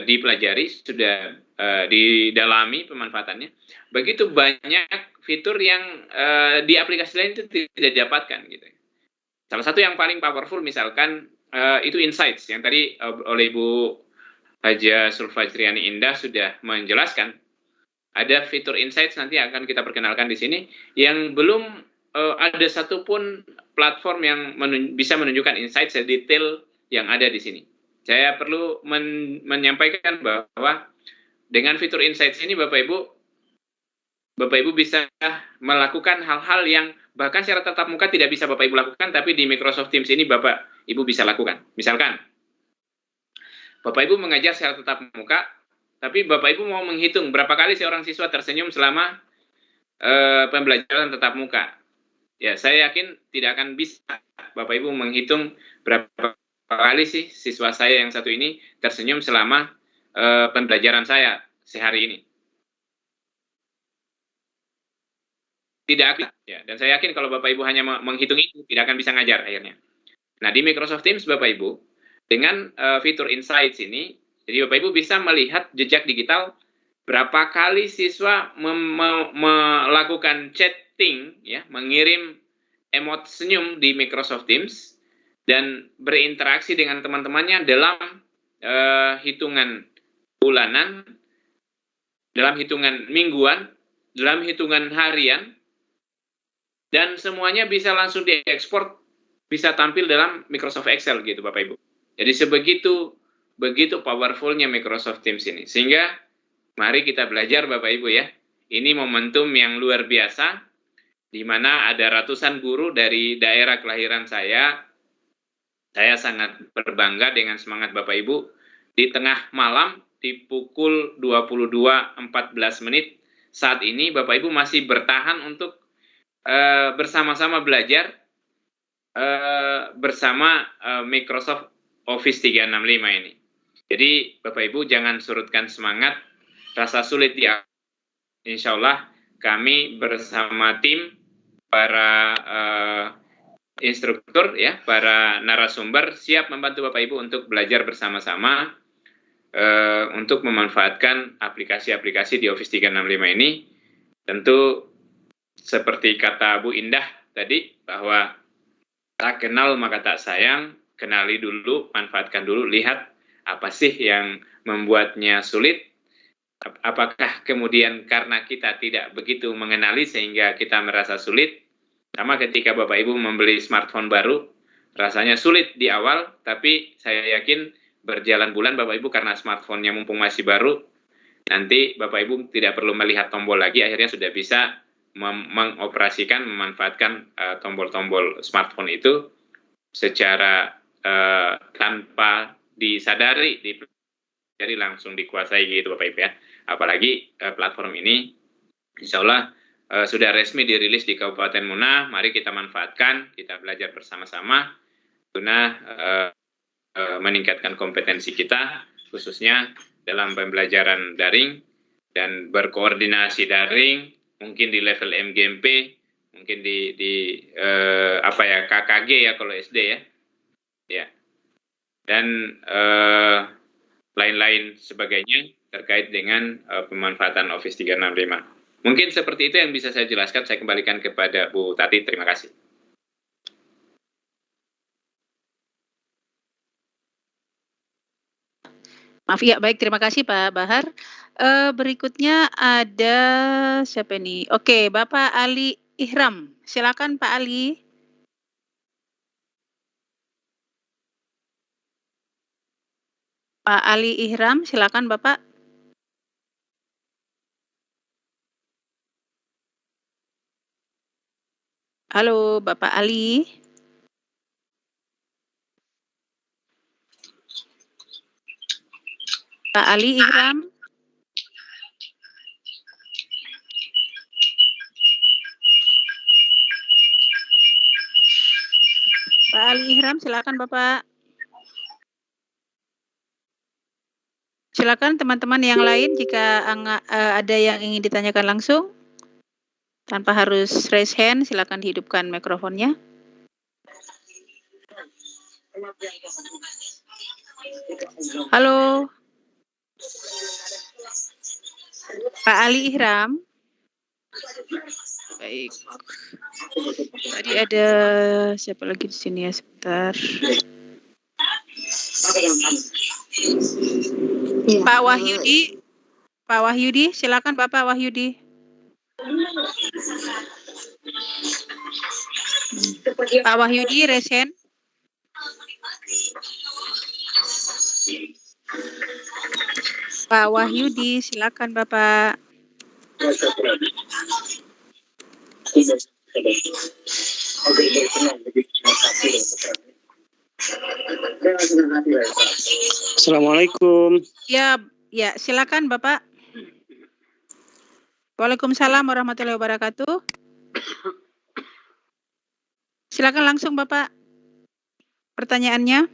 dipelajari, sudah didalami pemanfaatannya. Begitu banyak fitur yang di aplikasi lain itu tidak didapatkan gitu. Salah satu yang paling powerful misalkan itu Insights yang tadi oleh Ibu Haja Sulfajriani Indah sudah menjelaskan. Ada fitur Insights nanti akan kita perkenalkan di sini yang belum ada satupun platform yang bisa menunjukkan insight sedetail yang ada di sini. Saya perlu menyampaikan bahwa dengan fitur Insights ini Bapak Ibu bisa melakukan hal-hal yang bahkan secara tatap muka tidak bisa Bapak Ibu lakukan, tapi di Microsoft Teams ini Bapak Ibu bisa lakukan. Misalkan Bapak Ibu mengajar secara tatap muka, tapi Bapak Ibu mau menghitung berapa kali seorang siswa tersenyum selama pembelajaran tatap muka. Ya, saya yakin tidak akan bisa Bapak Ibu menghitung berapa kali sih siswa saya yang satu ini tersenyum selama pembelajaran saya sehari ini. Tidak akan, ya. Dan saya yakin kalau Bapak Ibu hanya menghitung itu, tidak akan bisa ngajar akhirnya. Nah, di Microsoft Teams Bapak Ibu, dengan fitur Insights ini, jadi Bapak Ibu bisa melihat jejak digital berapa kali siswa melakukan chatting, ya, mengirim emot senyum di Microsoft Teams dan berinteraksi dengan teman-temannya dalam hitungan bulanan, dalam hitungan mingguan, dalam hitungan harian, dan semuanya bisa langsung diekspor, bisa tampil dalam Microsoft Excel gitu Bapak Ibu. Jadi begitu powerfulnya Microsoft Teams ini. Sehingga mari kita belajar Bapak Ibu ya. Ini momentum yang luar biasa, di mana ada ratusan guru dari daerah kelahiran saya. Saya sangat berbangga dengan semangat Bapak Ibu. Di tengah malam, di pukul 22.14 saat ini Bapak Ibu masih bertahan untuk bersama-sama belajar bersama Microsoft Office 365 ini. Jadi Bapak Ibu jangan surutkan semangat, rasa sulit ya. Insya Allah kami bersama tim para instruktur ya, para narasumber siap membantu Bapak Ibu untuk belajar bersama-sama untuk memanfaatkan aplikasi-aplikasi di Office 365 ini. Tentu seperti kata Bu Indah tadi, bahwa tak kenal maka tak sayang, kenali dulu, manfaatkan dulu, lihat apa sih yang membuatnya sulit. Apakah kemudian karena kita tidak begitu mengenali sehingga kita merasa sulit? Sama ketika Bapak Ibu membeli smartphone baru, rasanya sulit di awal, tapi saya yakin berjalan bulan Bapak Ibu karena smartphone-nya mumpung masih baru, nanti Bapak Ibu tidak perlu melihat tombol lagi, akhirnya sudah bisa mengoperasikan, memanfaatkan tombol-tombol smartphone itu secara tanpa disadari, jadi langsung dikuasai gitu Bapak Ibu ya. Apalagi platform ini insya Allah sudah resmi dirilis di Kabupaten Muna, mari kita manfaatkan, kita belajar bersama-sama guna meningkatkan kompetensi kita, khususnya dalam pembelajaran daring dan berkoordinasi daring, mungkin di level MGMP, mungkin di KKG ya kalau SD ya, dan lain-lain sebagainya terkait dengan pemanfaatan Office 365. Mungkin seperti itu yang bisa saya jelaskan. Saya kembalikan kepada Bu Tati. Terima kasih. Maaf ya, baik, terima kasih Pak Bahar. Berikutnya ada siapa ini? Oke, Bapak Ali Ihram. Silakan Pak Ali. Pak Ali Ihram, silakan Bapak. Halo, Bapak Ali. Pak Ali Ihram. Pak Ali Ihram, silakan Bapak. Silakan teman-teman yang lain jika ada yang ingin ditanyakan langsung. Tanpa harus raise hand, silakan dihidupkan mikrofonnya. Halo. Pak Ali Ihram. Baik. Tadi ada siapa lagi di sini ya, sebentar. Pak Wahyudi. Pak Wahyudi, silakan Bapak Wahyudi. Pak Wahyudi, resen. Pak Wahyudi, silakan Bapak. Assalamualaikum. Ya, silakan Bapak. Waalaikumsalam warahmatullahi wabarakatuh. Silakan langsung Bapak. Pertanyaannya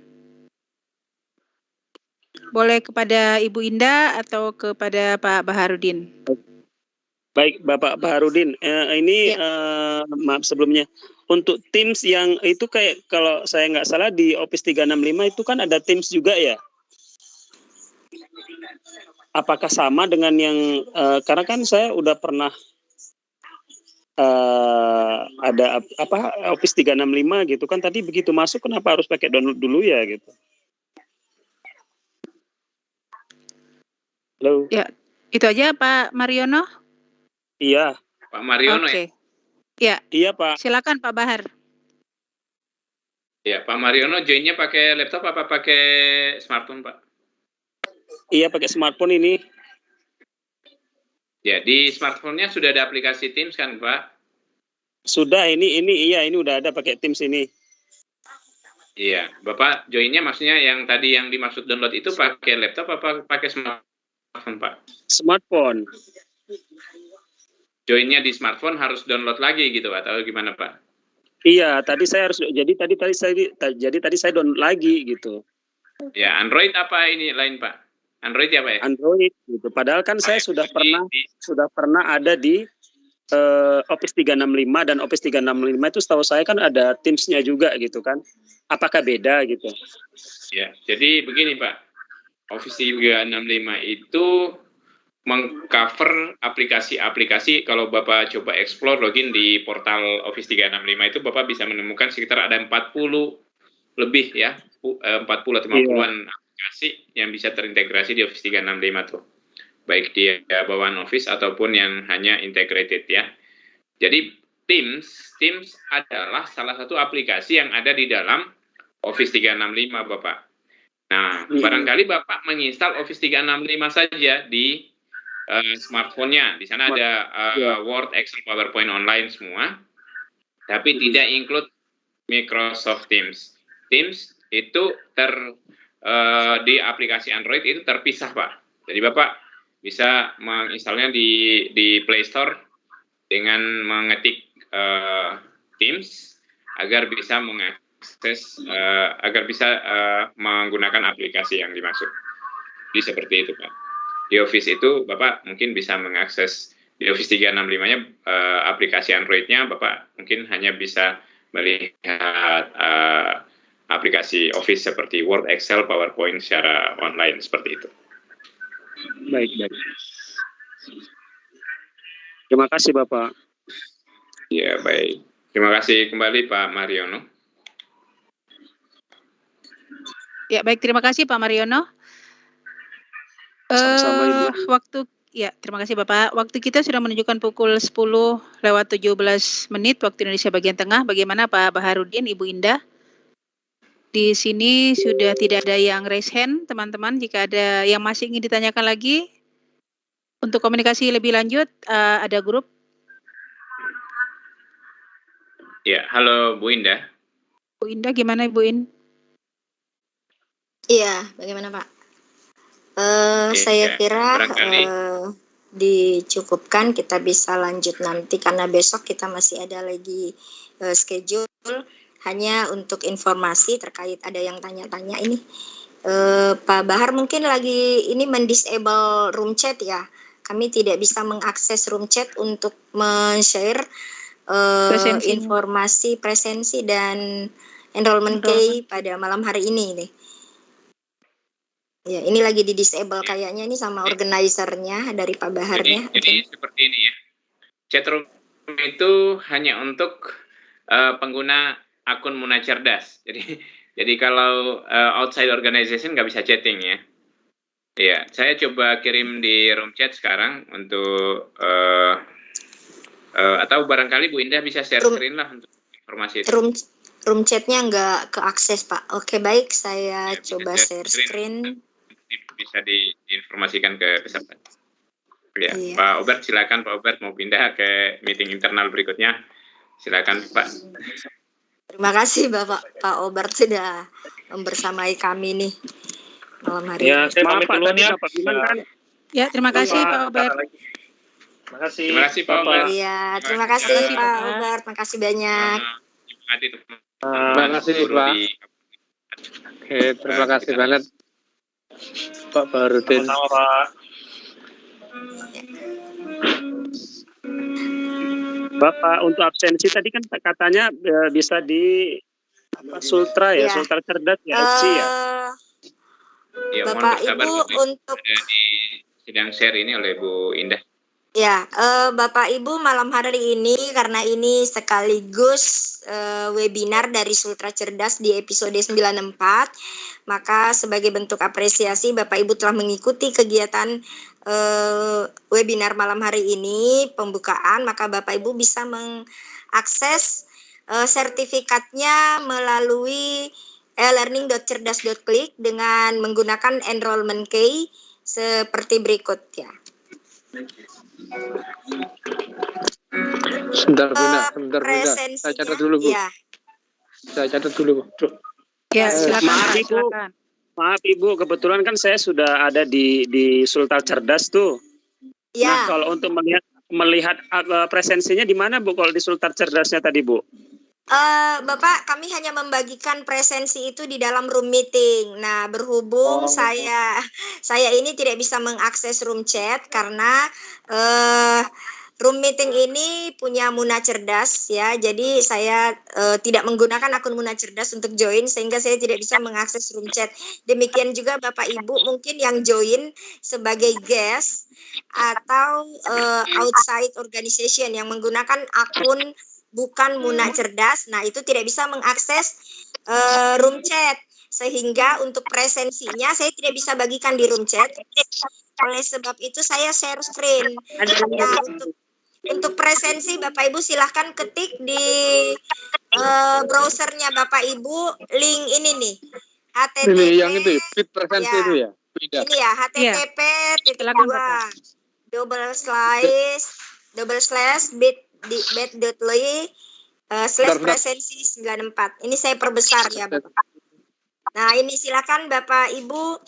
boleh kepada Ibu Indah atau kepada Pak Baharudin. Baik, Bapak Baharudin. Ini maaf sebelumnya. Untuk Teams yang itu kayak kalau saya nggak salah di Office 365 itu kan ada Teams juga ya? Apakah sama dengan yang karena kan saya udah pernah ada Office 365 gitu kan, tadi begitu masuk kenapa harus pakai download dulu ya gitu. Halo. Ya, itu aja Pak Mariono. Iya. Pak Mariono. Oke. Ya. Iya Pak. Silakan Pak Bahar. Ya, Pak Mariono joinnya pakai laptop apa pakai smartphone Pak? Iya, pakai smartphone ini. Ya, di smartphone-nya sudah ada aplikasi Teams kan, Pak? Sudah, ini udah ada pakai Teams ini. Iya, Bapak joinnya maksudnya yang tadi yang dimaksud download itu pakai laptop apa pakai smartphone, Pak? Smartphone. Joinnya di smartphone harus download lagi gitu, Pak, atau gimana, Pak? Iya, tadi saya download lagi gitu. Ya, Android apa ini lain, Pak? Android apa ya? Android gitu. Padahal kan saya sudah pernah ada di Office 365 dan Office 365 itu setahu saya kan ada Teams-nya juga gitu kan. Apakah beda gitu? Ya, jadi begini Pak. Office 365 itu mengcover aplikasi-aplikasi. Kalau Bapak coba explore login di portal Office 365 itu Bapak bisa menemukan sekitar ada 40 lebih ya, 40 atau 50-an aplikasi yang bisa terintegrasi di Office 365 tuh. Baik di bawaan Office ataupun yang hanya integrated ya. Jadi Teams adalah salah satu aplikasi yang ada di dalam Office 365 Bapak. Nah, barangkali Bapak menginstal Office 365 saja di smartphone-nya. Di sana ada Word, Excel, PowerPoint online semua, tapi tidak include Microsoft Teams. Teams itu di aplikasi Android itu terpisah, Pak. Jadi Bapak bisa menginstalnya di Play Store dengan mengetik Teams agar bisa mengakses, agar bisa menggunakan aplikasi yang dimaksud. Jadi seperti itu, Pak. Di Office itu Bapak mungkin bisa mengakses di Office 365-nya aplikasi Android-nya, Bapak mungkin hanya bisa melihat aplikasi Office seperti Word, Excel, PowerPoint secara online seperti itu. Baik. Terima kasih Bapak. Ya, baik. Terima kasih kembali Pak Mariono. Ya, baik, terima kasih Pak Mariono. Terima kasih Bapak. Waktu kita sudah menunjukkan pukul 10:17 waktu Indonesia bagian tengah. Bagaimana Pak Baharudin, Ibu Indah? Di sini sudah tidak ada yang raise hand, teman-teman. Jika ada yang masih ingin ditanyakan lagi, untuk komunikasi lebih lanjut, ada grup. Ya, halo Bu Indah. Bu Indah, gimana Ibu In? Iya, bagaimana Pak? Saya kira dicukupkan, kita bisa lanjut nanti karena besok kita masih ada lagi schedule. Hanya untuk informasi terkait ada yang tanya-tanya ini, Pak Bahar mungkin lagi ini mendisable room chat ya. Kami tidak bisa mengakses room chat untuk men-share informasi presensi dan enrollment key pada malam hari ini nih. Ya, ini lagi di disable kayaknya ini sama organizer-nya dari Pak Baharnya. Jadi seperti ini ya. Chatroom itu hanya untuk pengguna akun Muna Cerdas. Jadi kalau outside organization nggak bisa chatting ya. Iya, saya coba kirim di room chat sekarang untuk atau barangkali Bu Indah bisa share screen lah untuk informasi itu. Room chatnya nggak keakses Pak. Oke baik, saya coba share screen. Bisa diinformasikan ke peserta. Ya, iya. Pak Obert silakan Pak Obert mau pindah ke meeting internal berikutnya. Silakan Pak. Terima kasih Pak Obert sudah membersamai kami nih malam hari ya, ini. Saya pamit dulu nih ya. Ya, terima kasih Pak Obert. Terima kasih. Terima kasih Pak Obert. Iya, terima kasih Pak Obert. Terima kasih banyak. Terima kasih Pak. Oke, terima kasih banget Pak Baharudin. Sama-sama Pak. Bapak untuk absensi tadi kan katanya bisa di Sultra ya, Sultra Cerdas ya, FC ya. Ya, Bapak Ibu untuk di sidang share ini oleh Bu Indah. Ya, Bapak Ibu malam hari ini karena ini sekaligus webinar dari Sultra Cerdas di episode 94, maka sebagai bentuk apresiasi Bapak Ibu telah mengikuti kegiatan webinar malam hari ini pembukaan, maka Bapak Ibu bisa mengakses sertifikatnya melalui e-learning.cerdas.klik dengan menggunakan enrollment key seperti berikut ya. Sebentar Bunda. Saya catat dulu Bu. Ya. Saya catat dulu Bu. Ya, silakan. Maaf Ibu, kebetulan kan saya sudah ada di Sultan Cerdas tuh. Ya. Nah, kalau untuk melihat presensinya di mana Bu kalau di Sultan Cerdasnya tadi Bu? Bapak, kami hanya membagikan presensi itu di dalam room meeting. Nah, berhubung saya ini tidak bisa mengakses room chat karena Room meeting ini punya Muna Cerdas ya, jadi saya tidak menggunakan akun Muna Cerdas untuk join sehingga saya tidak bisa mengakses room chat. Demikian juga Bapak Ibu mungkin yang join sebagai guest atau outside organization yang menggunakan akun bukan Muna Cerdas, nah itu tidak bisa mengakses room chat sehingga untuk presensinya saya tidak bisa bagikan di room chat. Oleh sebab itu saya share screen. Nah, untuk presensi Bapak Ibu silahkan ketik di browsernya Bapak Ibu link ini nih. HTTP yang itu fit presensi ya, itu ya. Tidak. Ini ya http://bit.ly/presensi94. Ini saya perbesar ya Bapak. Nah, ini silakan Bapak Ibu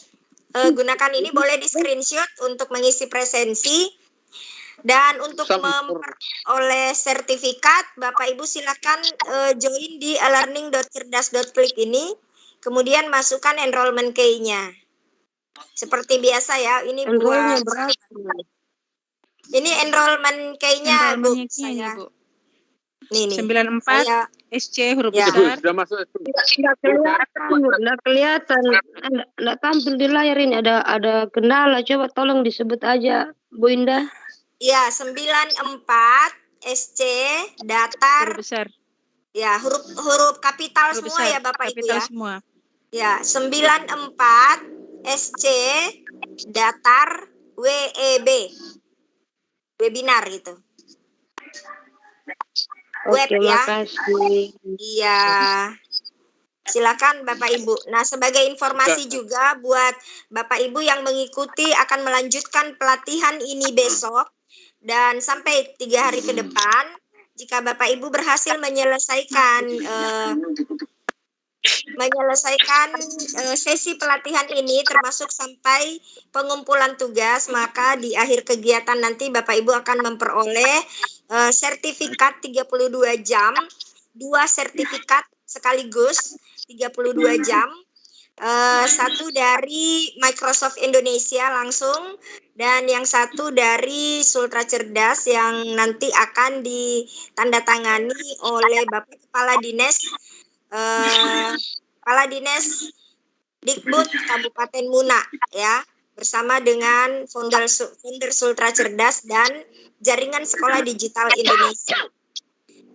gunakan ini, boleh di screenshot untuk mengisi presensi. Dan untuk memperoleh sertifikat, Bapak Ibu silakan join di learning.cerdas.klik ini, kemudian masukkan enrollment key-nya. Seperti biasa ya, ini buat ini enrollment key-nya Bu. Saya nih 94 saya SC huruf ya. besar. Sudah masuk. Enggak kelihatan, enggak tampil di layar ini, ada kendala. Coba tolong disebut aja, Bu Indah. Ya, 94 SC datar Huruf besar. ya, huruf kapital huruf semua besar, ya Bapak Ibu ya. Semua. Ya, 94 SC datar WEB. Webinar gitu. Web Oke, ya. makasih. Iya. Silakan Bapak Ibu. Nah, sebagai informasi juga buat Bapak Ibu yang mengikuti akan melanjutkan pelatihan ini besok dan sampai 3 hari ke depan, jika Bapak Ibu berhasil menyelesaikan sesi pelatihan ini termasuk sampai pengumpulan tugas, maka di akhir kegiatan nanti Bapak Ibu akan memperoleh sertifikat 32 jam, 2 sertifikat sekaligus 32 jam, satu dari Microsoft Indonesia langsung dan yang satu dari Sultra Cerdas yang nanti akan ditandatangani oleh Bapak Kepala Dinas Dikbud Kabupaten Muna ya, bersama dengan founder Sultra Cerdas dan Jaringan Sekolah Digital Indonesia.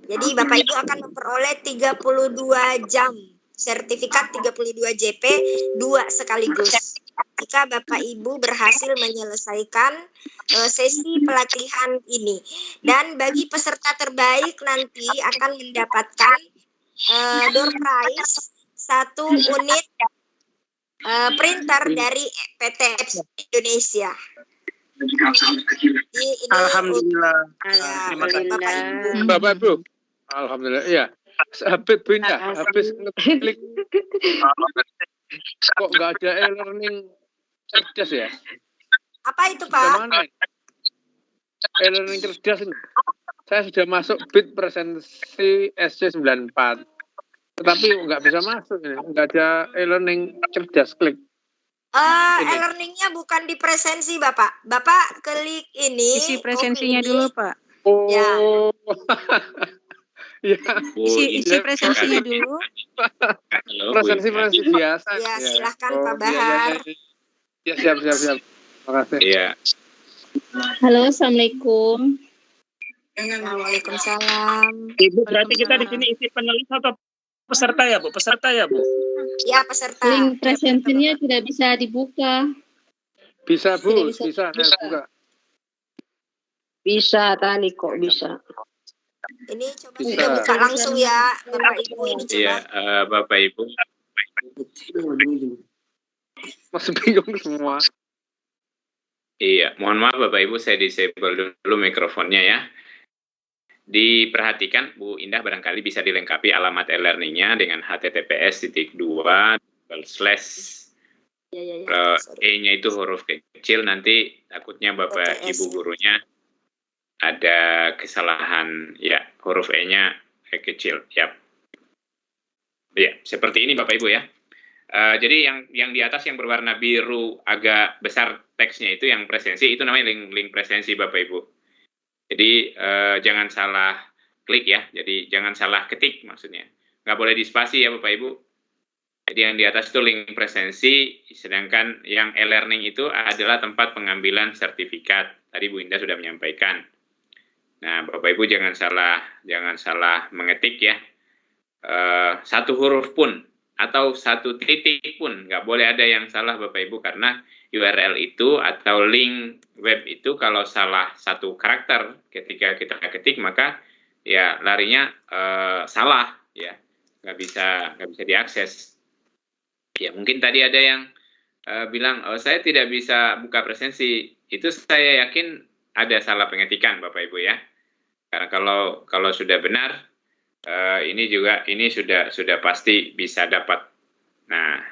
Jadi Bapak Ibu akan memperoleh 32 jam sertifikat 32 JP 2 sekaligus. Jika Bapak Ibu berhasil menyelesaikan sesi pelatihan ini. Dan bagi peserta terbaik nanti akan mendapatkan door prize 1 unit printer dari PT Indonesia. Ini Alhamdulillah. Bapak Ibu. Alhamdulillah. Iya. Habis ngeklik kok nggak ada e-learning cerdas ya? Apa itu Pak? E-learning cerdas ini. Saya sudah masuk bit presensi SC94. Tetapi nggak bisa masuk ini. Nggak ada e-learning cerdas, klik. E-learningnya bukan di presensi Bapak. Bapak klik ini. Isi presensinya dulu Pak. Oh. Ya. Ya. Isi presensinya dulu. Presensi biasa. Ya, silahkan Pak Bahar. Ya, siap. Terima kasih. Iya. Halo, Assalamualaikum. Waalaikumsalam. Ibu, berarti kita di sini isi penulis atau peserta ya, Bu? Peserta ya, Bu? Ya, peserta. Link presensinya tidak bisa dibuka. Bisa, Bu. Bisa. Bisa, tadi kok bisa. Ini coba kita buka langsung ya, Bapak Ibu. Ini coba. Iya, Bapak Ibu. Masih bingung semua. Iya, mohon maaf Bapak Ibu, saya disable dulu mikrofonnya ya. Diperhatikan Bu Indah barangkali bisa dilengkapi alamat e-learningnya dengan https://e-nya itu huruf kecil, nanti takutnya Bapak Ibu gurunya ada kesalahan ya, huruf E-nya kecil. Ya, seperti ini Bapak Ibu ya. Jadi yang di atas yang berwarna biru agak besar teksnya itu yang presensi, itu namanya link presensi Bapak Ibu. Jadi jangan salah klik ya, jadi jangan salah ketik maksudnya. Nggak boleh dispasi ya Bapak Ibu. Jadi yang di atas itu link presensi, sedangkan yang e-learning itu adalah tempat pengambilan sertifikat. Tadi Bu Indah sudah menyampaikan. Nah Bapak Ibu jangan salah mengetik ya. Satu huruf pun atau satu titik pun nggak boleh ada yang salah Bapak Ibu, karena URL itu atau link web itu kalau salah satu karakter ketika kita ketik maka ya larinya salah ya, nggak bisa diakses. Ya mungkin tadi ada yang bilang saya tidak bisa buka presensi, itu saya yakin ada salah pengetikan Bapak Ibu ya, karena kalau sudah benar ini sudah pasti bisa dapat. Nah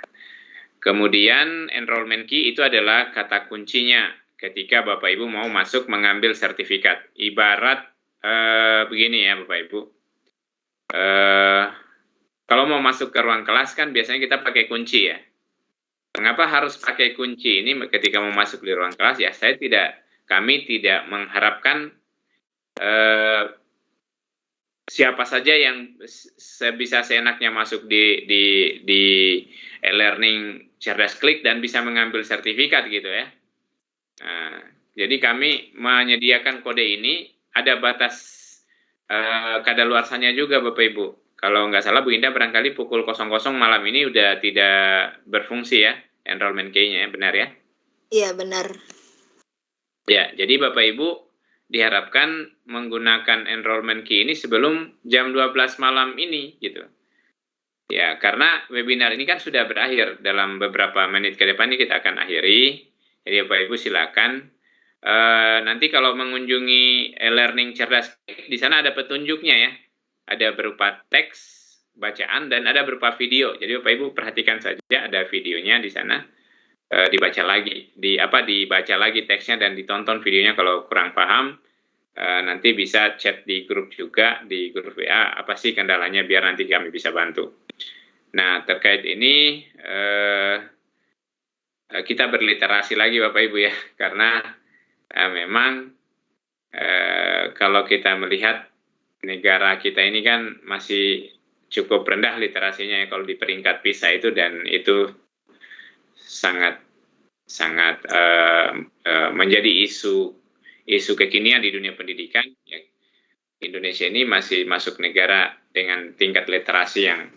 kemudian enrollment key itu adalah kata kuncinya ketika Bapak Ibu mau masuk mengambil sertifikat. Ibarat begini ya Bapak Ibu, kalau mau masuk ke ruang kelas kan biasanya kita pakai kunci ya. Mengapa harus pakai kunci ini ketika mau masuk di ruang kelas? Ya kami tidak mengharapkan siapa saja yang bisa seenaknya masuk di e-learning cerdas klik dan bisa mengambil sertifikat gitu ya. Nah, jadi kami menyediakan kode ini ada batas kadaluarsanya juga Bapak Ibu. Kalau nggak salah Bu Indah barangkali pukul 00 malam ini udah tidak berfungsi ya enrollment key-nya, benar ya? Iya benar. Ya, jadi Bapak Ibu diharapkan menggunakan enrollment key ini sebelum jam 12 malam ini gitu. Ya, karena webinar ini kan sudah berakhir, dalam beberapa menit ke depan ini kita akan akhiri. Jadi Bapak Ibu silakan nanti kalau mengunjungi e-learning cerdas di sana ada petunjuknya ya. Ada berupa teks bacaan dan ada berupa video. Jadi Bapak Ibu perhatikan saja ada videonya di sana. Dibaca lagi teksnya dan ditonton videonya kalau kurang paham. Nanti bisa chat di grup juga, di grup WA, apa sih kendalanya biar nanti kami bisa bantu. Nah, terkait ini kita berliterasi lagi Bapak Ibu ya, karena memang kalau kita melihat negara kita ini kan masih cukup rendah literasinya ya kalau di peringkat PISA itu, dan itu sangat menjadi isu kekinian di dunia pendidikan. Ya, Indonesia ini masih masuk negara dengan tingkat literasi yang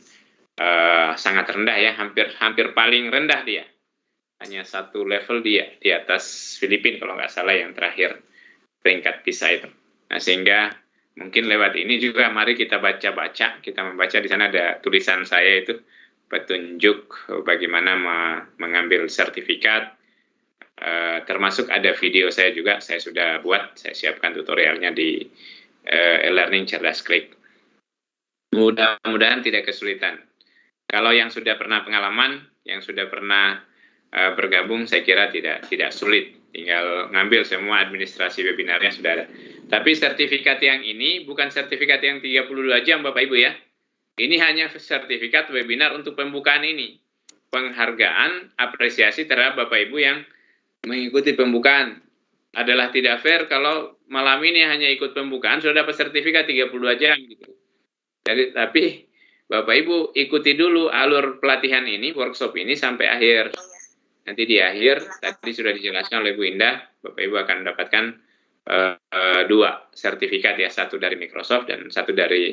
sangat rendah ya, hampir paling rendah dia. Hanya satu level dia di atas Filipina kalau nggak salah yang terakhir peringkat PISA itu. Nah sehingga mungkin lewat ini juga mari kita baca-baca, kita membaca, di sana ada tulisan saya itu petunjuk bagaimana mengambil sertifikat, termasuk ada video saya juga, saya sudah buat, saya siapkan tutorialnya di e-learning cerdas klik. Mudah-mudahan tidak kesulitan. Kalau yang sudah pernah pengalaman, yang sudah pernah bergabung, saya kira tidak sulit, tinggal ngambil semua administrasi webinarnya sudah ada. Tapi sertifikat yang ini bukan sertifikat yang 32 jam Bapak Ibu ya. Ini hanya sertifikat webinar untuk pembukaan ini. Penghargaan, apresiasi terhadap Bapak Ibu yang mengikuti pembukaan. Adalah tidak fair kalau malam ini hanya ikut pembukaan sudah dapat sertifikat 32 jam gitu. Jadi tapi Bapak Ibu ikuti dulu alur pelatihan ini, workshop ini sampai akhir. Nanti di akhir tadi sudah dijelaskan oleh Bu Indah, Bapak Ibu akan mendapatkan 2 sertifikat ya, satu dari Microsoft dan satu dari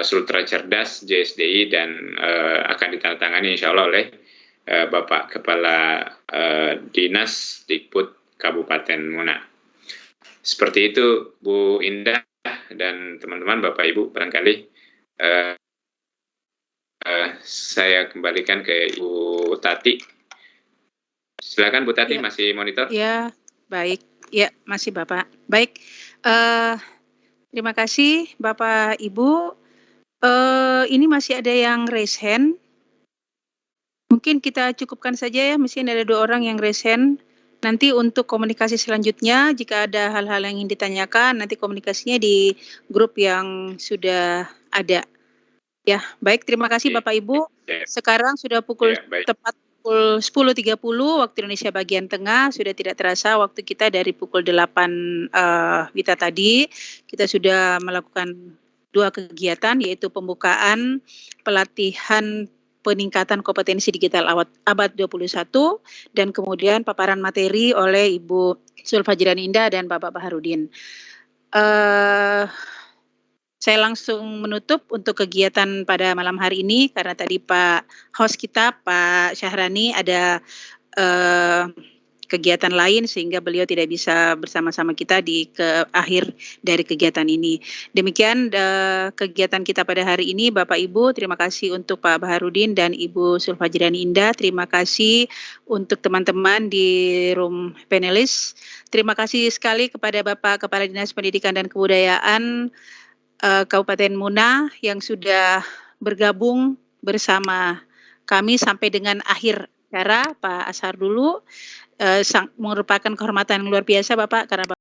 Sultra Cerdas JSDI, dan akan ditandatangani insya Allah oleh Bapak Kepala Dinas Dikbud Kabupaten Muna. Seperti itu Bu Indah dan teman-teman Bapak Ibu, barangkali saya kembalikan ke Ibu Tati. Silakan Bu Tati, masih monitor? Ya, baik. Ya, masih Bapak. Baik. Terima kasih Bapak Ibu. Ini masih ada yang raise hand. Mungkin kita cukupkan saja ya, mungkin ada 2 orang yang raise hand. Nanti untuk komunikasi selanjutnya, jika ada hal-hal yang ingin ditanyakan, nanti komunikasinya di grup yang sudah ada. Ya, baik. Terima kasih Bapak Ibu. Sekarang sudah pukul tepat pukul 10.30 waktu Indonesia bagian tengah. Sudah tidak terasa waktu kita dari pukul 8 Wita tadi. Kita sudah melakukan 2 kegiatan, yaitu pembukaan pelatihan peningkatan kompetensi digital abad 21 dan kemudian paparan materi oleh Ibu Sulfajirani Indah dan Bapak Baharudin. Saya langsung menutup untuk kegiatan pada malam hari ini karena tadi Pak host kita Pak Syahrani ada kegiatan lain sehingga beliau tidak bisa bersama-sama kita di akhir dari kegiatan ini. Demikian kegiatan kita pada hari ini. Bapak Ibu, terima kasih untuk Pak Baharudin dan Ibu Sulfajirani Indah. Terima kasih untuk teman-teman di room panelis. Terima kasih sekali kepada Bapak Kepala Dinas Pendidikan dan Kebudayaan Kabupaten Muna yang sudah bergabung bersama kami sampai dengan akhir acara. Pak Ashar dulu merupakan kehormatan luar biasa Bapak karena